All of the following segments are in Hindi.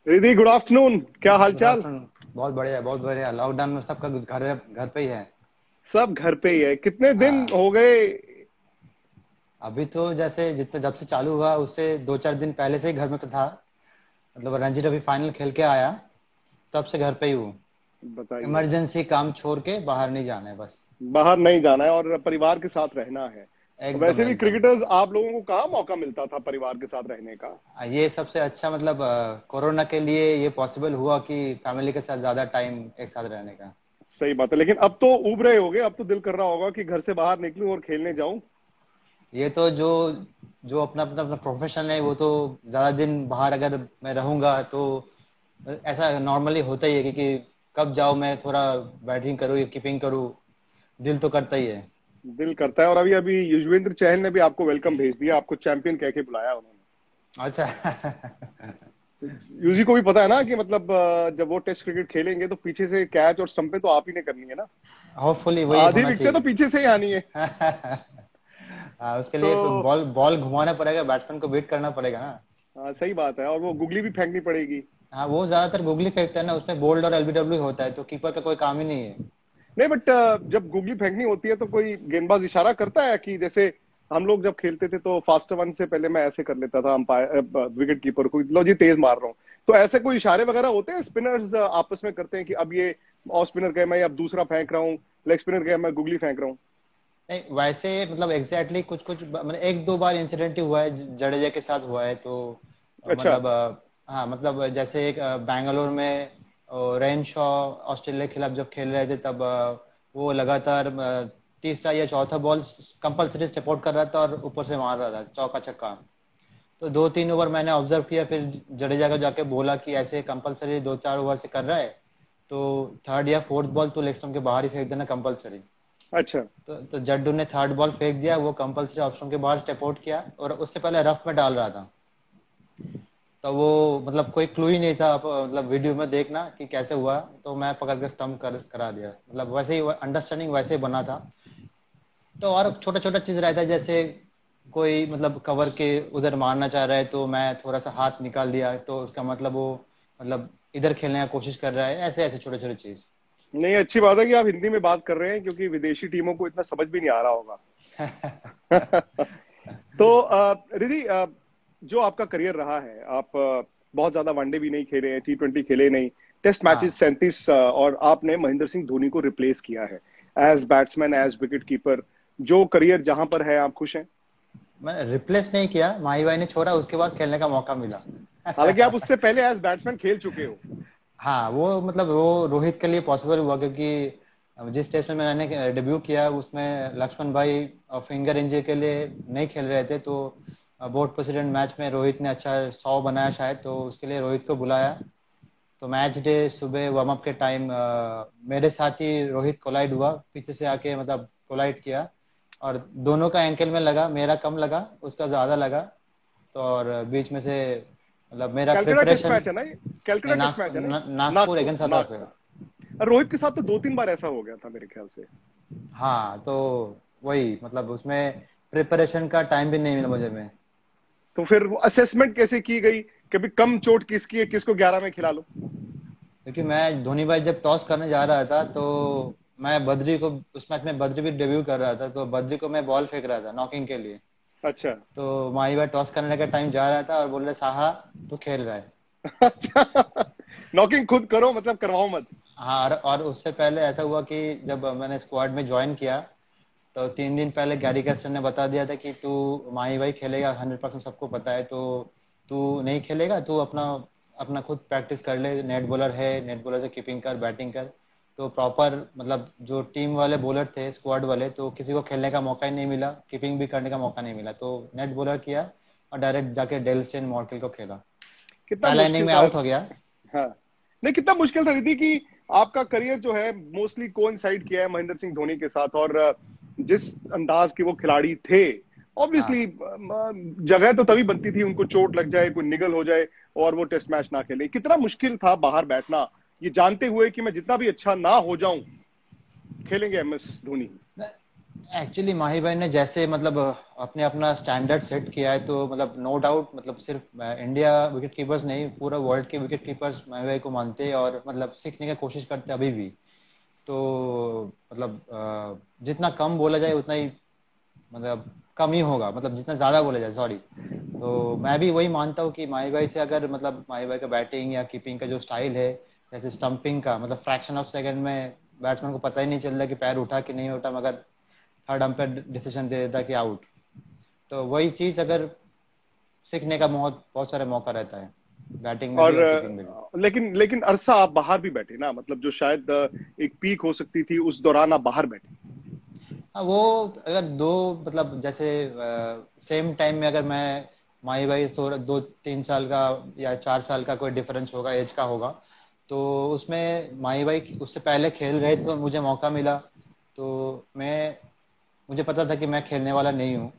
Ridhi, good afternoon. क्या गुड हालचाल? आफ्टरनून। बहुत बढ़िया, बहुत बढ़िया। लॉकडाउन में सबका घर घर पे ही है। सब घर पे ही है। कितने दिन हाँ। हो गए? अभी तो जैसे जितने जब से चालू हुआ उससे 2-4 दिन पहले से ही घर में था। मतलब रणजी ट्रॉफी फाइनल खेल के आया, तब से घर पे ही हूँ। बताइए। इमरजेंसी काम छोड़ के बाहर नहीं जाना है बस। बाहर नहीं जाना है और परिवार के साथ रहना है। एकदम वैसे भी एकदम। क्रिकेटर्स आप लोगों को कहाँ मौका मिलता था परिवार के साथ रहने का? ये सबसे अच्छा मतलब कोरोना के लिए ये पॉसिबल हुआ कि फैमिली के साथ ज्यादा टाइम एक साथ रहने का। सही बात है, लेकिन अब तो उब रहे होगे, अब तो दिल कर रहा होगा कि घर से बाहर निकलूं और खेलने जाऊं। ये तो जो जो अपना अपना अपना प्रोफेशन है वो तो ज्यादा दिन बाहर अगर मैं रहूंगा तो ऐसा नॉर्मली होता ही है, क्योंकि कब जाऊं मैं थोड़ा बैटिंग करूँ या कीपिंग करूँ, दिल तो करता ही है। दिल करता है। और अभी अभी युजवेंद्र चहल ने भी आपको वेलकम भेज दिया, आपको चैंपियन कह के बुलाया उन्होंने। अच्छा। यूजी को भी पता है ना कि मतलब जब वो टेस्ट क्रिकेट खेलेंगे तो पीछे से कैच और स्टंपे तो आप ही ने करनी है ना। होपफुली वही आधी होना विकेटें तो चाहिए। पीछे से ही आनी है। हाँ, उसके तो लिए बॉल बॉल घुमाना पड़ेगा, बैट्समैन को बीट करना पड़ेगा ना। हाँ, सही बात है। और वो गुगली भी फेंकनी पड़ेगी। हाँ, वो ज्यादातर गुगली फेंकता है ना, उसमें बोल्ड और एलबीडब्ल्यू होता है, तो कीपर का कोई काम ही नहीं है। नहीं, बट जब गुगली फेंकनी होती है तो कोई गेंदबाज इशारा करता है कि जैसे हम लोग जब खेलते थे तो फास्ट वन से पहले मैं ऐसे कर लेता था अंपायर विकेट कीपर को, लो जी तेज मार रहा हूँ। तो ऐसे कोई इशारे वगैरह होते हैं? स्पिनर्स आपस में करते हैं कि अब ये ऑफ स्पिनर गए, मैं अब दूसरा फेंक रहा हूँ, लेग स्पिनर गया, मैं गुगली फेंक रहा हूँ। नहीं, वैसे मतलब एग्जैक्टली कुछ कुछ मतलब एक दो बार इंसिडेंट ही हुआ है, जडेजा के साथ हुआ है तो अच्छा। मतलब हाँ मतलब जैसे एक बैंगलोर में रेन शॉ ऑस्ट्रेलिया के खिलाफ जब खेल रहे थे तब वो लगातार तीसरा या चौथा बॉल कंपलसरी सपोर्ट कर रहा था और ऊपर से मार रहा था चौका छक्का। तो 2-3 ओवर मैंने ऑब्जर्व किया, फिर जडेजा को जाके बोला कि ऐसे कंपलसरी 2-4 ओवर से कर रहा है तो थर्ड या फोर्थ बॉल तो लेग स्टंप के बाहर ही फेंक देना कंपलसरी। अच्छा। तो जड्डू ने थर्ड बॉल फेंक दिया, वो कंपलसरी ऑप्शन के बाहर स्टेप आउट किया और उससे पहले रफ में डाल रहा था। तो वो मतलब कोई क्लू ही नहीं था, आप मतलब वीडियो में देखना कि कैसे हुआ। तो मैं पकड़ के स्टम्प करा दिया, मतलब वैसे ही अंडरस्टैंडिंग वैसे ही बना था। तो और छोटा छोटा चीज रहता है, जैसे कोई मतलब कवर के उधर मारना चाह रहा है तो मैं थोड़ा सा हाथ निकाल दिया तो उसका मतलब वो मतलब इधर खेलने का कोशिश कर रहा है, ऐसे ऐसे छोटे छोटे चीज। नहीं, अच्छी बात है कि आप हिंदी में बात कर रहे हैं क्योंकि विदेशी टीमों को इतना समझ भी नहीं आ रहा होगा। तो रिधि, जो आपका करियर रहा है, आप बहुत ज्यादा वनडे भी नहीं खेले हैं, T20 खेले नहीं, टेस्ट मैचेस हाँ, 37, और आपने महेंद्र सिंह धोनी को रिप्लेस किया है as batsman, as wicket keeper. जो करियर जहां पर है, आप खुश हैं? मैंने रिप्लेस नहीं किया, माही भाई ने छोड़ा, उसके बाद खेलने का मौका मिला। हालांकि आप उससे पहले एज बैट्समैन खेल चुके हो। हाँ, वो मतलब वो रोहित के लिए पॉसिबल हुआ क्योंकि जिस टेस्ट में मैंने डेब्यू किया उसमें लक्ष्मण भाई फिंगर इंजरी के लिए नहीं खेल रहे थे, तो बोर्ड प्रेसिडेंट मैच में रोहित ने अच्छा 100 बनाया शायद, तो उसके लिए रोहित को बुलाया। तो मैच डे सुबह वार्म अप के टाइम मेरे साथ ही रोहित कोलाइड हुआ, पीछे से आके मतलब कोलाइड किया और दोनों का एंकल में लगा, मेरा कम लगा उसका ज्यादा लगा। तो और बीच में से मतलब मेरा कैलकाटा टेस्ट प्रिपरेशन। मैच है ना ये? कैलकाटा नहीं, टेस्ट मैच है ना ये? Nagpur Nagpur, against south Africa. Nagpur. Rohit के साथ तो 2-3 बार ऐसा हो गया था मेरे ख्याल से। हाँ, तो वही मतलब उसमें प्रिपरेशन का टाइम भी नहीं मिला मुझे में। तो फिर वो असेसमेंट कैसे की गई? कभी कम चोट किसकी है, किसको 11 में खिला लो? क्योंकि मैं धोनी भाई जब टॉस करने जा रहा था तो मैं बद्री को, उस मैच में बद्री भी डेब्यू कर रहा था, तो बद्री को मैं बॉल फेंक रहा था नॉकिंग के लिए। अच्छा। तो माही भाई टॉस करने का टाइम जा रहा था और बोल रहे साहा तू खेल रहा है। अच्छा। नॉकिंग खुद करो, मतलब करवाओ मत। हाँ, और उससे पहले ऐसा हुआ कि जब मैंने स्क्वाड में ज्वाइन किया तो 3 दिन पहले गैरी कैस्टर ने बता दिया था कि तू माही भाई खेलेगा 100%, सबको पता है, तो तू नहीं खेलेगा, तू अपना अपना खुद प्रैक्टिस कर ले, नेट बॉलर है, नेट बॉलर से कीपिंग कर, बैटिंग कर। तो प्रॉपर मतलब जो टीम वाले बॉलर थे स्क्वाड वाले, तो किसी को खेलने का मौका ही नहीं मिला, कीपिंग भी करने का मौका नहीं मिला, तो नेट बॉलर किया और डायरेक्ट जाके डेल स्टेन मॉर्टल को खेला। कितना पहला इनिंग मुश्किल में था। आउट हो गया। हाँ। नहीं, कितना मुश्किल था रिद्धि कि आपका करियर जो है मोस्टली कोइंसाइड किया है महेंद्र सिंह धोनी के साथ, और जिस अंदाज के वो खिलाड़ी थे, ऑब्वियसली हाँ, जगह तो तभी बनती थी उनको चोट लग जाए, कोई निगल हो जाए और वो टेस्ट मैच ना खेले। कितना मुश्किल था बाहर बैठना, ये जानते हुए कि मैं जितना भी अच्छा ना हो जाऊं, खेलेंगे MS धोनी। एक्चुअली माही भाई ने जैसे मतलब अपने अपना स्टैंडर्ड सेट किया है, तो मतलब नो डाउट मतलब सिर्फ इंडिया विकेट कीपर्स नहीं, पूरा वर्ल्ड के विकेट कीपर्स माही भाई को मानते हैं और मतलब सीखने की कोशिश करते हैं अभी भी। तो मतलब जितना कम बोला जाए उतना ही मतलब कम ही होगा, मतलब जितना ज्यादा बोला जाए, सॉरी। तो मैं भी वही मानता हूँ कि माही भाई से अगर मतलब माही भाई का बैटिंग या कीपिंग का जो स्टाइल है, जैसे स्टंपिंग का मतलब फ्रैक्शन ऑफ सेकंड में बैट्समैन को पता ही नहीं चल रहा कि पैर उठा कि नहीं उठा, मगर थर्ड अंपायर डिसीजन दे देता कि आउट। तो वही चीज अगर सीखने का बहुत बहुत सारे मौका रहता है, बैटिंग में भी और और कीपिंग में भी। लेकिन लेकिन अरसा आप बाहर भी बैठे ना, मतलब जो शायद एक पीक हो सकती थी उस दौरान आप बाहर बैठे। हाँ वो अगर दो मतलब जैसे सेम टाइम में अगर मैं माही भाई थोड़ा 2-3 साल का या 4 साल का कोई डिफरेंस होगा, एज का होगा, तो उसमें माही भाई उससे पहले खेल रहे तो मुझे मौका मिला। तो मैं मुझे पता था कि मैं खेलने वाला नहीं हूँ।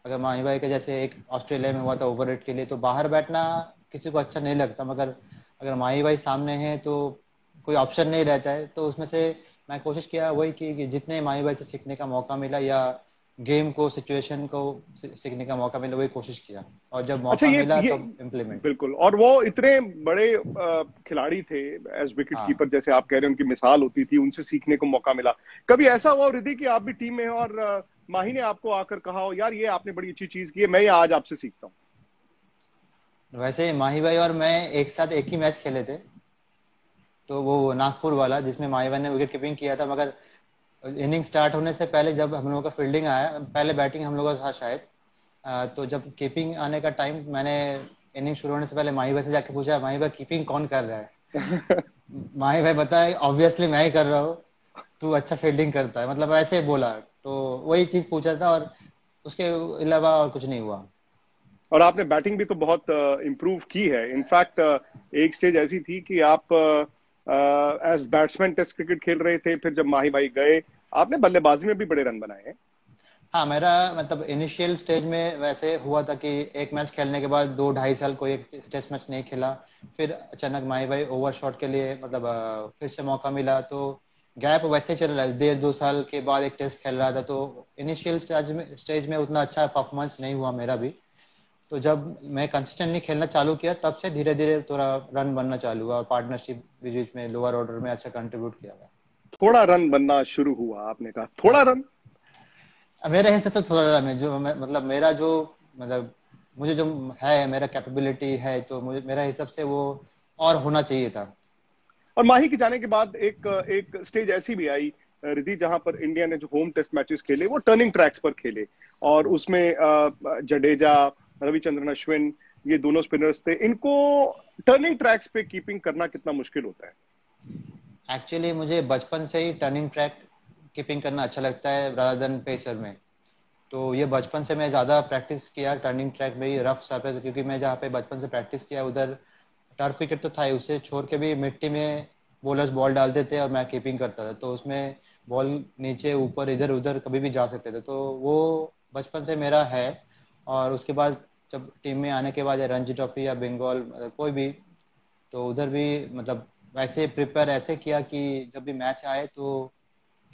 अगर माही भाई के जैसे एक ऑस्ट्रेलिया में हुआ था ओवर के लिए, तो बाहर बैठना किसी को अच्छा नहीं लगता, मगर अगर माही भाई सामने हैं तो कोई ऑप्शन नहीं रहता है। तो उसमें से मैं कोशिश किया वही कि जितने माही भाई से सीखने का मौका मिला या गेम को सिचुएशन को सीखने का मौका मिला, वही कोशिश किया, और जब अच्छा, मौका मिला ये तब इम्प्लीमेंट। बिल्कुल। और वो इतने बड़े खिलाड़ी थे एज विकेट हाँ। कीपर, जैसे आप कह रहे हैं, उनकी मिसाल होती थी, उनसे सीखने को मौका मिला। कभी ऐसा हुआ रिद्धि कि आप भी टीम में हो और माही ने आपको आकर कहा हो, यार ये आपने बड़ी अच्छी चीज की है, मैं ये आज आपसे सीखता हूँ? वैसे माही भाई और मैं एक साथ एक ही मैच खेले थे, तो वो नागपुर वाला जिसमें माही भाई ने विकेट कीपिंग किया था। मगर इनिंग स्टार्ट होने से पहले जब हम लोगों का फील्डिंग आया, पहले बैटिंग हम लोगों का था शायद, तो जब कीपिंग आने का टाइम, मैंने इनिंग शुरू होने से पहले माही भाई से जाके पूछा, माही भाई कीपिंग कौन कर रहा है? माही भाई बताए ऑब्वियसली मैं ही कर रहा हूँ, तू अच्छा फील्डिंग करता है, मतलब ऐसे बोला। तो वही चीज पूछा था, और उसके अलावा और कुछ नहीं हुआ। और आपने बैटिंग भी तो बहुत इम्प्रूव की है। इनफैक्ट एक स्टेज ऐसी थी कि आप एज बैट्समैन टेस्ट क्रिकेट खेल रहे थे, फिर जब माही भाई गए, आपने बल्लेबाजी में भी बड़े रन बनाए हैं। हाँ, मेरा मतलब इनिशियल स्टेज में वैसे हुआ था कि एक मैच खेलने के बाद 2-2.5 साल कोई एक टेस्ट मैच नहीं खेला। फिर अचानक माही भाई ओवरशॉट के लिए मतलब फिर से मौका मिला, तो गैप वैसे चल रहा है, 1.5-2 साल के बाद एक टेस्ट खेल रहा था। तो इनिशियल स्टेज में उतना अच्छा परफॉर्मेंस नहीं हुआ मेरा भी। तो जब मैं कंसिस्टेंटली खेलना चालू किया, तब से धीरे धीरे थोड़ा रन बनना चालू हुआ, और पार्टनरशिप भी बीच में लोअर ऑर्डर में अच्छा कंट्रीब्यूट किया थोड़ा रन बनना शुरू हुआ, आपने कहा थोड़ा मैं। रन। मेरे हिसाब से थोड़ा रन है, जो मतलब मेरा जो मतलब मुझे जो है, मेरा कैपेबिलिटी है, तो मुझे मेरा हिसाब से वो और होना चाहिए था। और माही के जाने के बाद एक एक स्टेज ऐसी भी आई रिद्धि, जहां पर इंडिया ने जो होम टेस्ट मैचेस खेले वो टर्निंग ट्रैक्स पर खेले। और उसमें जडेजा, रविचंद्रन अश्विन, ये दोनों स्पिनर्स थे। इनको टर्निंग ट्रैक्स पे कीपिंग करना कितना मुश्किल होता है? एक्चुअली मुझे बचपन से ही टर्निंग ट्रैक कीपिंग करना अच्छा लगता है रादर देन पेसर में। तो ये बचपन से मैं ज़्यादा प्रैक्टिस किया टर्निंग ट्रैक में ही, रफ सरफेस, क्योंकि मैं जहाँ पे बचपन से प्रैक्टिस किया उधर टर्फ विकेट तो था ही, उसे छोड़ के भी मिट्टी में बॉलर्स बॉल डालते थे और मैं कीपिंग करता था, तो उसमें बॉल नीचे ऊपर इधर उधर कभी भी जा सकते थे। तो वो बचपन से मेरा है। और उसके बाद जब टीम में आने के बाद, या रणजी ट्रॉफी या बंगाल मतलब कोई भी, तो उधर भी मतलब वैसे प्रिपेयर ऐसे किया कि जब भी मैच आए तो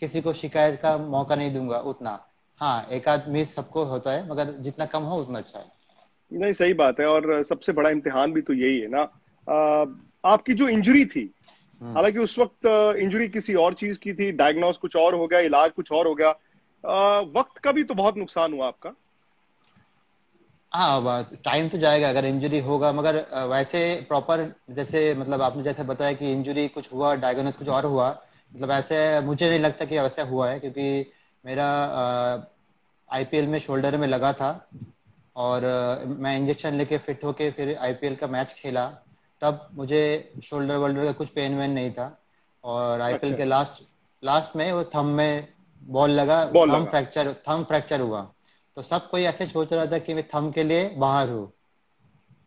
किसी को शिकायत का मौका नहीं दूंगा उतना। हाँ, एक आध मिस सबको होता है, मगर जितना कम हो उतना अच्छा है। नहीं, सही बात है। और सबसे बड़ा इम्तिहान भी तो यही है ना। आपकी जो इंजरी थी, हम्म। हालांकि उस वक्त इंजरी किसी और चीज की थी, डायग्नोस कुछ और हो गया, इलाज कुछ और हो गया, वक्त का भी तो बहुत नुकसान हुआ आपका। हाँ, टाइम तो जाएगा अगर इंजरी होगा, मगर वैसे प्रॉपर जैसे मतलब आपने जैसे बताया कि इंजरी कुछ हुआ, डायग्नोस कुछ और हुआ, मतलब ऐसे मुझे नहीं लगता कि वैसे हुआ है, क्योंकि मेरा आईपीएल में शोल्डर में लगा था, और मैं इंजेक्शन लेके फिट होके फिर आईपीएल का मैच खेला, तब मुझे शोल्डर वोल्डर का कुछ पेन वेन नहीं था। और आईपीएल अच्छा, के लास्ट लास्ट में वो थंब में बॉल लगा, बॉल थंब लगा। फ्रैक्चर थंब फ्रैक्चर हुआ। तो सब कोई ऐसे सोच रहा था कि मैं थंब के लिए बाहर हूँ,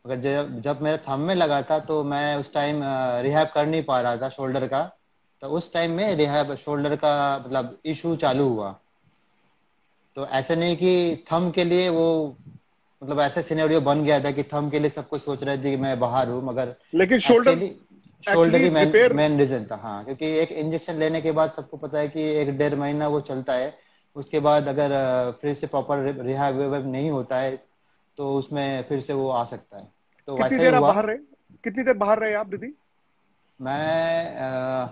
मगर जब जब मेरा थंब में लगा था तो मैं उस टाइम रिहैब कर नहीं पा रहा था शोल्डर का। तो उस टाइम में रिहैब शोल्डर का मतलब इशू चालू हुआ। तो ऐसे नहीं कि थंब के लिए वो मतलब ऐसे सिनेरियो बन गया था कि थंब के लिए सब कुछ सोच रहे थे कि मैं बाहर हूँ, मगर लेकिन शोल्डर एक्चुअली शोल्डर एक्चुअली ही मेन रिपेयर। मेन रीजन था। हाँ, क्योंकि एक इंजेक्शन लेने के बाद सबको पता है कि 1-1.5 महीना वो चलता है, उसके बाद अगर फिर से प्रॉपर रिहैब नहीं होता है तो उसमें फिर से वो आ सकता है। तो कितनी वैसा ही देर आप हुआ। बाहर रहे? कितनी देर बाहर रहे आप दीदी? मैं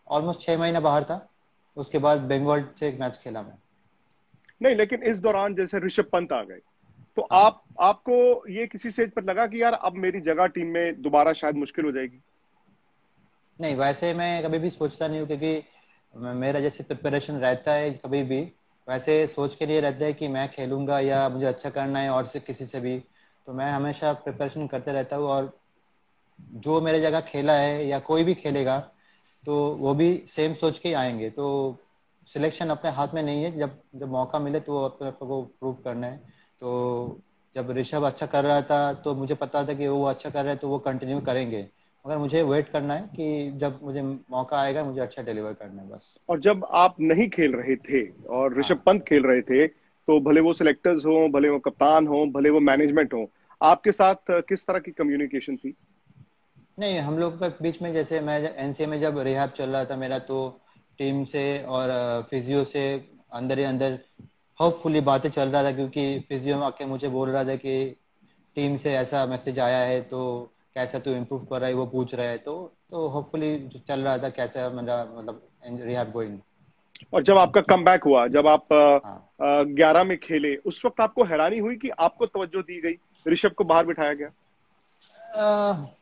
ऑलमोस्ट 6 महीना बाहर था। उसके बाद बंगाल से एक मैच खेला मैं। नहीं, लेकिन इस दौरान जैसे ऋषभ पंत आ गए, तो हाँ। आपको ये किसी स्टेज पर लगा कि यार अब मेरी जगह टीम में दोबारा शायद मुश्किल हो जाएगी? नहीं, वैसे मैं कभी भी सोचता नहीं हूँ, क्योंकि मेरा जैसे प्रिपरेशन रहता है कभी भी, वैसे सोच के लिए रहता है कि मैं खेलूंगा या मुझे अच्छा करना है और से किसी से भी। तो मैं हमेशा प्रिपरेशन करते रहता हूँ, और जो मेरे जगह खेला है या कोई भी खेलेगा तो वो भी सेम सोच के ही आएंगे। तो सिलेक्शन अपने हाथ में नहीं है, जब जब मौका मिले तो अपने आप को प्रूव करना है। तो जब ऋषभ अच्छा कर रहा था तो मुझे पता था कि वो अच्छा कर रहा है तो वो कंटिन्यू करेंगे, मगर मुझे वेट करना है कि जब मुझे मौका आएगा मुझे अच्छा डिलीवर करना है बस। और जब आप नहीं खेल रहे थे और ऋषभ हाँ। पंत खेल रहे थे, तो भले वो सिलेक्टर्स हो, भले वो कप्तान हो, भले वो मैनेजमेंट हो, आपके साथ किस तरह की कम्युनिकेशन थी? नहीं, हम लोग के बीच में, जैसे मैं एनसीए में जब रिहैब चल रहा था मेरा, तो टीम से और फिजियो से अंदर ही अंदर होपफुली बातें चल रहा था, क्योंकि फिजियो आके मुझे बोल रहा था कि टीम से ऐसा मैसेज आया है तो कैसा तू इम्प्रूव कर रहा है वो पूछ रहा है। तो होपफुली चल रहा था कैसा मेरा मतलब रिहैब गोइंग। और जब आपका कमबैक हुआ, जब आप हाँ। 11 में खेले, उस वक्त आपको हैरानी हुई कि आपको तवज्जो दी गई, ऋषभ को बाहर बिठाया गया?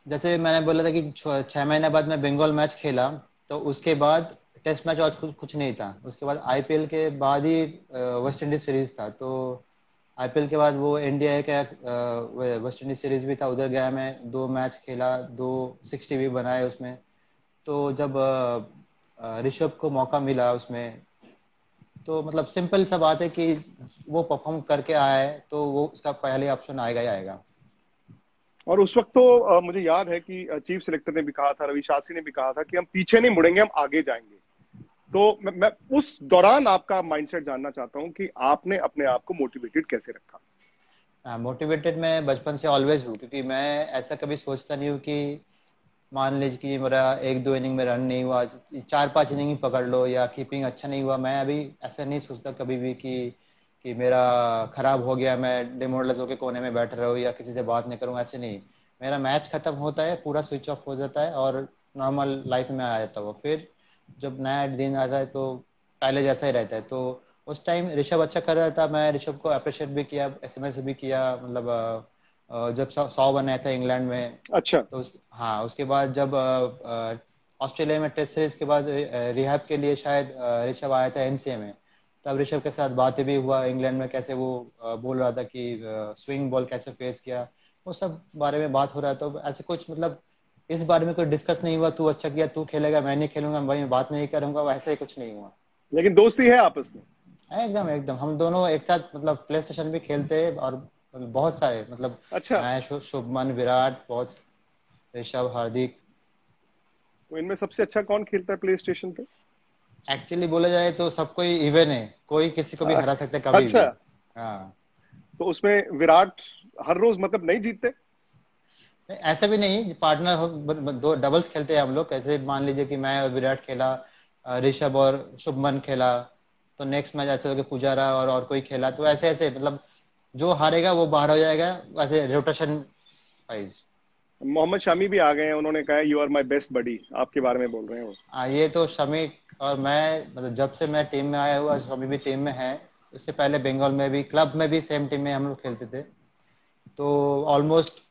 जैसे मैंने बोला था कि 6 महीने बाद मैं बंगाल मैच खेला, तो उसके बाद टेस्ट मैच और कुछ नहीं था। उसके बाद आईपीएल के बाद ही वेस्ट इंडीज सीरीज था। तो आईपीएल के बाद वो इंडिया का वेस्ट इंडीज सीरीज भी था, उधर गया मैं, 2 मैच खेला, 260 भी बनाए उसमें। तो जब ऋषभ को मौका मिला उसमें, तो मतलब सिंपल सा बात है कि वो परफॉर्म करके आया है तो वो उसका पहले ऑप्शन आएगा ही आएगा। और उस वक्त तो मुझे याद है कि चीफ सिलेक्टर ने भी कहा था, रवि शास्त्री ने भी कहा था कि हम पीछे नहीं मुड़ेंगे, हम आगे जाएंगे। तो मैं उस दौरान आपका माइंडसेट जानना चाहता हूं कि आपने अपने आप को मोटिवेटेड कैसे रखा? मोटिवेटेड मैं बचपन से ऑलवेज हूँ, क्योंकि मैं ऐसा कभी सोचता नहीं हूँ कि मान लीजिए कि मेरा 1-2 इनिंग में रन नहीं हुआ, 4-5 इनिंग ही पकड़ लो, या कीपिंग अच्छा नहीं हुआ, मैं अभी ऐसा नहीं सोचता कभी भी कि मेरा खराब हो गया, मैं डिमोरलाइज होकर कोने में बैठ रहा हूँ या किसी से बात नहीं करूँ, ऐसे नहीं। मेरा मैच खत्म होता है, पूरा स्विच ऑफ हो जाता है और नॉर्मल लाइफ में आ जाता हूँ। फिर जब नया दिन आता है तो पहले जैसा ही रहता है। तो उस टाइम ऋषभ अच्छा कर रहा था, मैं ऋषभ को अप्रिशिएट भी किया, एसएमएस भी किया, मतलब जब 100 बनाया था इंग्लैंड में। अच्छा। तो हाँ, उसके बाद जब ऑस्ट्रेलिया में टेस्ट सीरीज के बाद रिहैब के लिए शायद ऋषभ आया था एनसीए में, तब ऋषभ के साथ बातें भी हुआ इंग्लैंड में, कैसे वो बोल रहा था कि स्विंग बॉल कैसे फेस किया, वो सब बारे में बात हो रहा है। तो ऐसे कुछ मतलब इस बारे में कोई डिस्कस नहीं हुआ, तू अच्छा किया, तू खेलेगा, मैं नहीं खेलूंगा, भाई मैं बात नहीं करूंगा, वैसे ही कुछ नहीं हुआ। लेकिन दोस्ती है आपस में? एकदम एकदम, हम दोनों एक साथ मतलब प्ले स्टेशन भी खेलते हैं, और बहुत सारे मतलब अच्छा। मैं, शुभमन, विराट, बहुत, ऋषभ, हार्दिक। तो इनमें सबसे अच्छा कौन खेलता है प्ले स्टेशन पे? एक्चुअली बोला जाए तो सब कोई इवन है, कोई किसी को भी अ, हरा सकता है कभी भी। अच्छा। हाँ। तो उसमें विराट हर रोज मतलब नहीं जीतते? ऐसा भी नहीं, पार्टनर हो, दो डबल्स खेलते हैं हम लोग। कैसे मान लीजिए कि मैं और विराट खेला, ऋषभ और शुभमन खेला, तो नेक्स्ट मैच ऐसे हो कि पुजारा और कोई खेला, तो ऐसे ऐसे मतलब जो हारेगा वो बाहर हो जाएगा, वैसे रोटेशन वाइज। मोहम्मद शामी भी आ गए हैं, उन्होंने कहा you are my best buddy, आपके बारे में बोल रहे हैं वो। ये तो शमी और मैं, मतलब जब से मैं टीम में आया हुआ, शमी भी टीम में है। उससे पहले बंगाल में भी, क्लब में भी सेम टीम में हम लोग खेलते थे। तो ऑलमोस्ट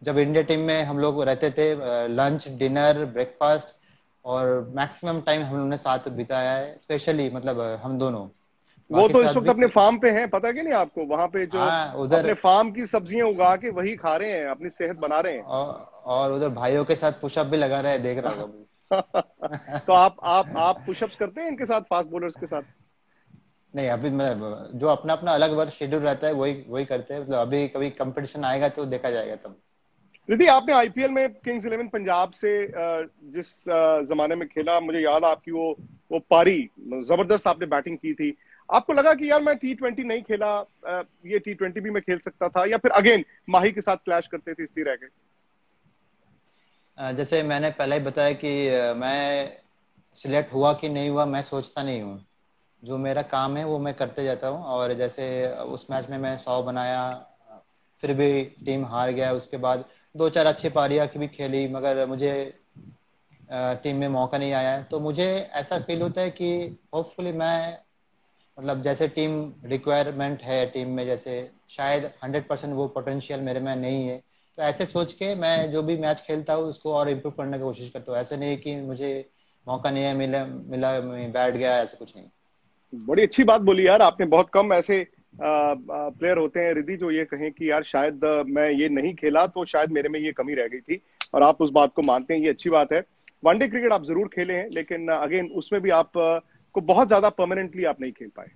जब इंडिया टीम में हम लोग रहते थे, लंच, डिनर, ब्रेकफास्ट और मैक्सिमम टाइम हम लोगों ने साथ बिताया है, स्पेशली मतलब हम दोनों वो बाकी तो इस साथ वक्त भी। अपने फार्म पे हैं, पता है कि नहीं आपको? वहां पे जो हाँ उधर। अपने फार्म की सब्जियां उगा के वही खा रहे हैं, अपनी सेहत बना रहे हैं। और उधर भाइयों के साथ पुशअप भी लगा रहे हैं, देख रहा तो होगा। आप पुशअप्स करते हैं इनके साथ, फास्ट बॉलर्स के साथ? नहीं, अभी मैं, जो अपना अपना अलग वर्क शेड्यूल रहता है वही वही करते हैं, मतलब अभी कभी कंपटीशन आएगा तो देखा जाएगा तब। रिद्धि, आपने आईपीएल में किंग्स इलेवन पंजाब से जिस जमाने में खेला, मुझे याद है आपकी वो पारी, जबरदस्त आपने बैटिंग की थी। आपको लगा कि यार मैं टी20 नहीं खेला, ये टी20 भी मैं खेल सकता था, या फिर अगेन माही के साथ क्लैश करते थे इसलिए रह गए? जैसे मैंने पहले ही बताया कि मैं सिलेक्ट हुआ कि नहीं हुआ मैं सोचता नहीं हूँ। जो मेरा काम है वो मैं करते जाता हूँ। और जैसे उस मैच में मैं 100 बनाया, फिर भी टीम हार गया। उसके बाद दो चार अच्छी पारियां की भी खेली, मगर मुझे टीम में मौका नहीं आया। तो मुझे ऐसा फील होता है कि होपफुली मैं, मतलब जैसे टीम रिक्वायरमेंट है टीम में, जैसे शायद 100% वो पोटेंशियल मेरे में नहीं है। तो ऐसे सोच के मैं जो भी मैच खेलता हूँ उसको और इम्प्रूव करने की कोशिश करता हूँ। ऐसे नहीं कि मुझे मौका नहीं है, मिला मिला मैं बैठ गया, ऐसा कुछ नहीं। बड़ी अच्छी बात बोली यार आपने। बहुत कम ऐसे प्लेयर होते हैं रिद्धि जो ये कहें कि यार शायद मैं ये नहीं खेला तो शायद मेरे में ये कमी रह गई थी, और आप उस बात को मानते हैं, ये अच्छी बात है। वनडे क्रिकेट आप जरूर खेले हैं, लेकिन अगेन उसमें भी आप को बहुत ज्यादा परमानेंटली आप नहीं खेल पाए।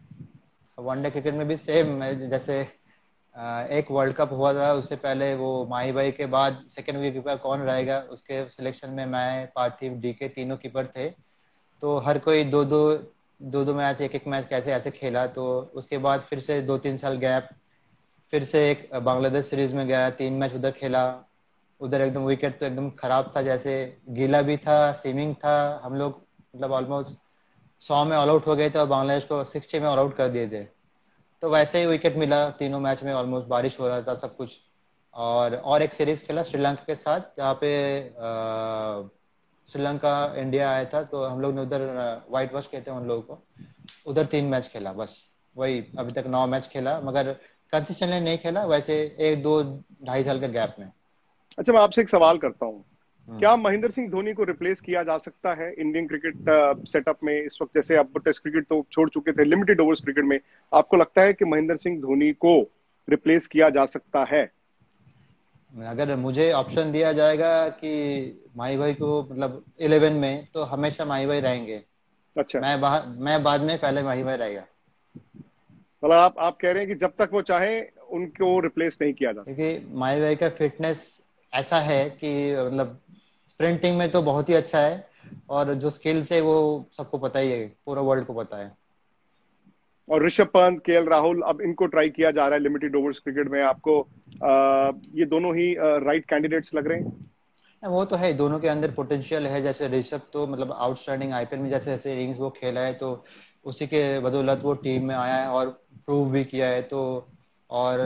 वनडे क्रिकेट में भी सेम, जैसे एक वर्ल्ड कप हुआ था, उससे पहले वो माही भाई के बाद सेकंड विकेट कीपर कौन रहेगा उसके सिलेक्शन में मैं, पार्थिव, डीके तीनों कीपर थे। तो हर कोई दो दो मैच, एक एक मैच कैसे ऐसे खेला। तो उसके बाद फिर से 2-3 साल गैप, फिर से एक बांग्लादेश सीरीज में गया, 3 मैच उधर खेला। उधर एकदम विकेट तो एकदम खराब था, जैसे गीला भी था, सीमिंग था। हम लोग मतलब ऑलमोस्ट 100 में ऑल आउट हो गए थे और बांग्लादेश को 60 में ऑल आउट कर दिए थे। तो वैसे ही विकेट मिला तीनों मैच में, ऑलमोस्ट बारिश हो रहा था सब कुछ। और एक सीरीज खेला श्रीलंका के साथ, जहाँ पे श्रीलंका इंडिया आया था, तो हम लोग ने उधर व्हाइट वॉश कहते हैं उन लोगों को, उधर 3 मैच खेला बस। वही अभी तक 9 मैच खेला, मगर कंसिस्टेंटली नहीं खेला, वैसे एक दो 2.5 साल के गैप में। अच्छा, मैं आपसे एक सवाल करता हूँ। हम्म। क्या महेंद्र सिंह धोनी को रिप्लेस किया जा सकता है इंडियन क्रिकेट सेटअप में इस वक्त? जैसे अब टेस्ट क्रिकेट तो छोड़ चुके थे, लिमिटेड ओवर्स क्रिकेट में आपको लगता है कि महेंद्र सिंह धोनी को रिप्लेस किया जा सकता है? अगर मुझे ऑप्शन दिया जाएगा कि माही भाई को मतलब 11 में, तो हमेशा माही भाई रहेंगे। अच्छा, मैं बाद में, पहले माही भाई रहेगा। मतलब आप कह रहे हैं कि जब तक वो चाहे उनको रिप्लेस नहीं किया जा सकता। क्योंकि माही भाई का फिटनेस ऐसा है कि मतलब स्प्रिंटिंग में तो बहुत ही अच्छा है, और जो स्किल्स है वो सबको पता ही है, पूरा वर्ल्ड को पता है। और ऋषभ पंत, केएल राहुल, अब इनको ट्राई किया जा रहा है लिमिटेड ओवर्स क्रिकेट में। आपको ये दोनों ही राइट कैंडिडेट्स लग रहे हैं? वो तो है, दोनों के अंदर पोटेंशियल है। जैसे ऋषभ तो मतलब आउटस्टैंडिंग आईपीएल में जैसे जैसे इनिंग्स वो खेला है, तो उसी के बदौलत वो टीम में आया है और प्रूव भी किया है। तो और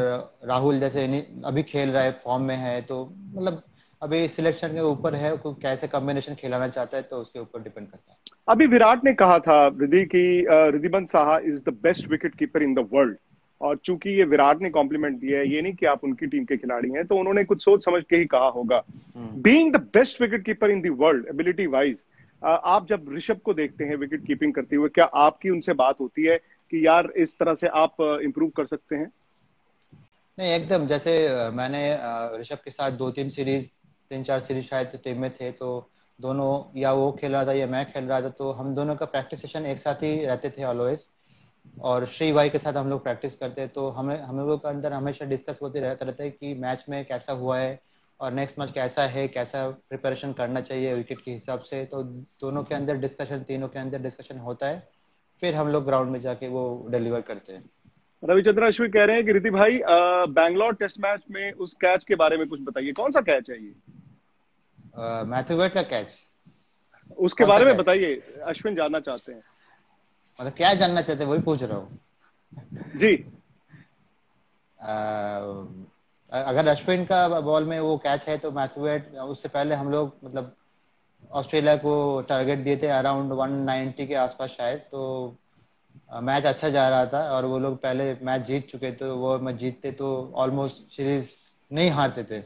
राहुल जैसे अभी खेल रहा है, फॉर्म में है, तो मतलब अभी सिलेक्शन के ऊपर है, को कैसे कॉम्बिनेशन खिलाना चाहता है, तो उसके ऊपर डिपेंड करता है। अभी विराट ने कहा था रिद्धि की Riddhiman Saha is the best wicket keeper in the world. और चूंकि ये विराट ने कॉम्प्लीमेंट दिया है, ये नहीं कि आप उनकी टीम के खिलाड़ी हैं, तो उन्होंने कुछ सोच समझ के ही कहा होगा। Hmm. Being the best wicket keeper in the world ability wise, आप जब ऋषभ को देखते हैं विकेट कीपिंग करते हुए, क्या आपकी उनसे बात होती है कि यार इस तरह से आप इंप्रूव कर सकते हैं? नहीं, एकदम जैसे मैंने ऋषभ के साथ 2-3 सीरीज, 3-4 सीरीज शायद टीम में थे। तो दोनों, या वो खेल रहा था या मैं खेल रहा था, तो हम दोनों का प्रैक्टिस सेशन एक साथ ही रहते थे ऑलवेज। और श्री भाई के साथ हम लोग प्रैक्टिस करते हैं, तो हम लोगों के अंदर हमेशा डिस्कस होते रहता रहता है कि मैच में कैसा हुआ है और नेक्स्ट मैच कैसा है, कैसा प्रिपरेशन करना चाहिए विकेट के हिसाब से। तो दोनों के अंदर डिस्कशन, तीनों के अंदर डिस्कशन होता है, फिर हम लोग ग्राउंड में जाके वो डिलीवर करते हैं। रविचंद्र अश्विन कह रहे हैं कि रिद्धि भाई बैंगलोर टेस्ट मैच में उस कैच के बारे में कुछ बताइए, कौन सा कैच है ये? मैथ्यू वेड का कैच? उसके कौन सा बारे में कैच? बताइए, अश्विन जानना चाहते हैं। मतलब क्या जानना चाहते हैं वही पूछ रहा हूँ। जी। अगर अश्विन का बॉल में वो कैच है, तो मैथ्यू वेड, उससे पहले हम लोग मतलब ऑस्ट्रेलिया को टारगेट दिए थे अराउंड 190 के आसपास शायद। तो मैच अच्छा जा रहा था और वो लोग पहले मैच जीत चुके थे, वो मैच जीतते तो ऑलमोस्ट सीरीज नहीं हारते थे।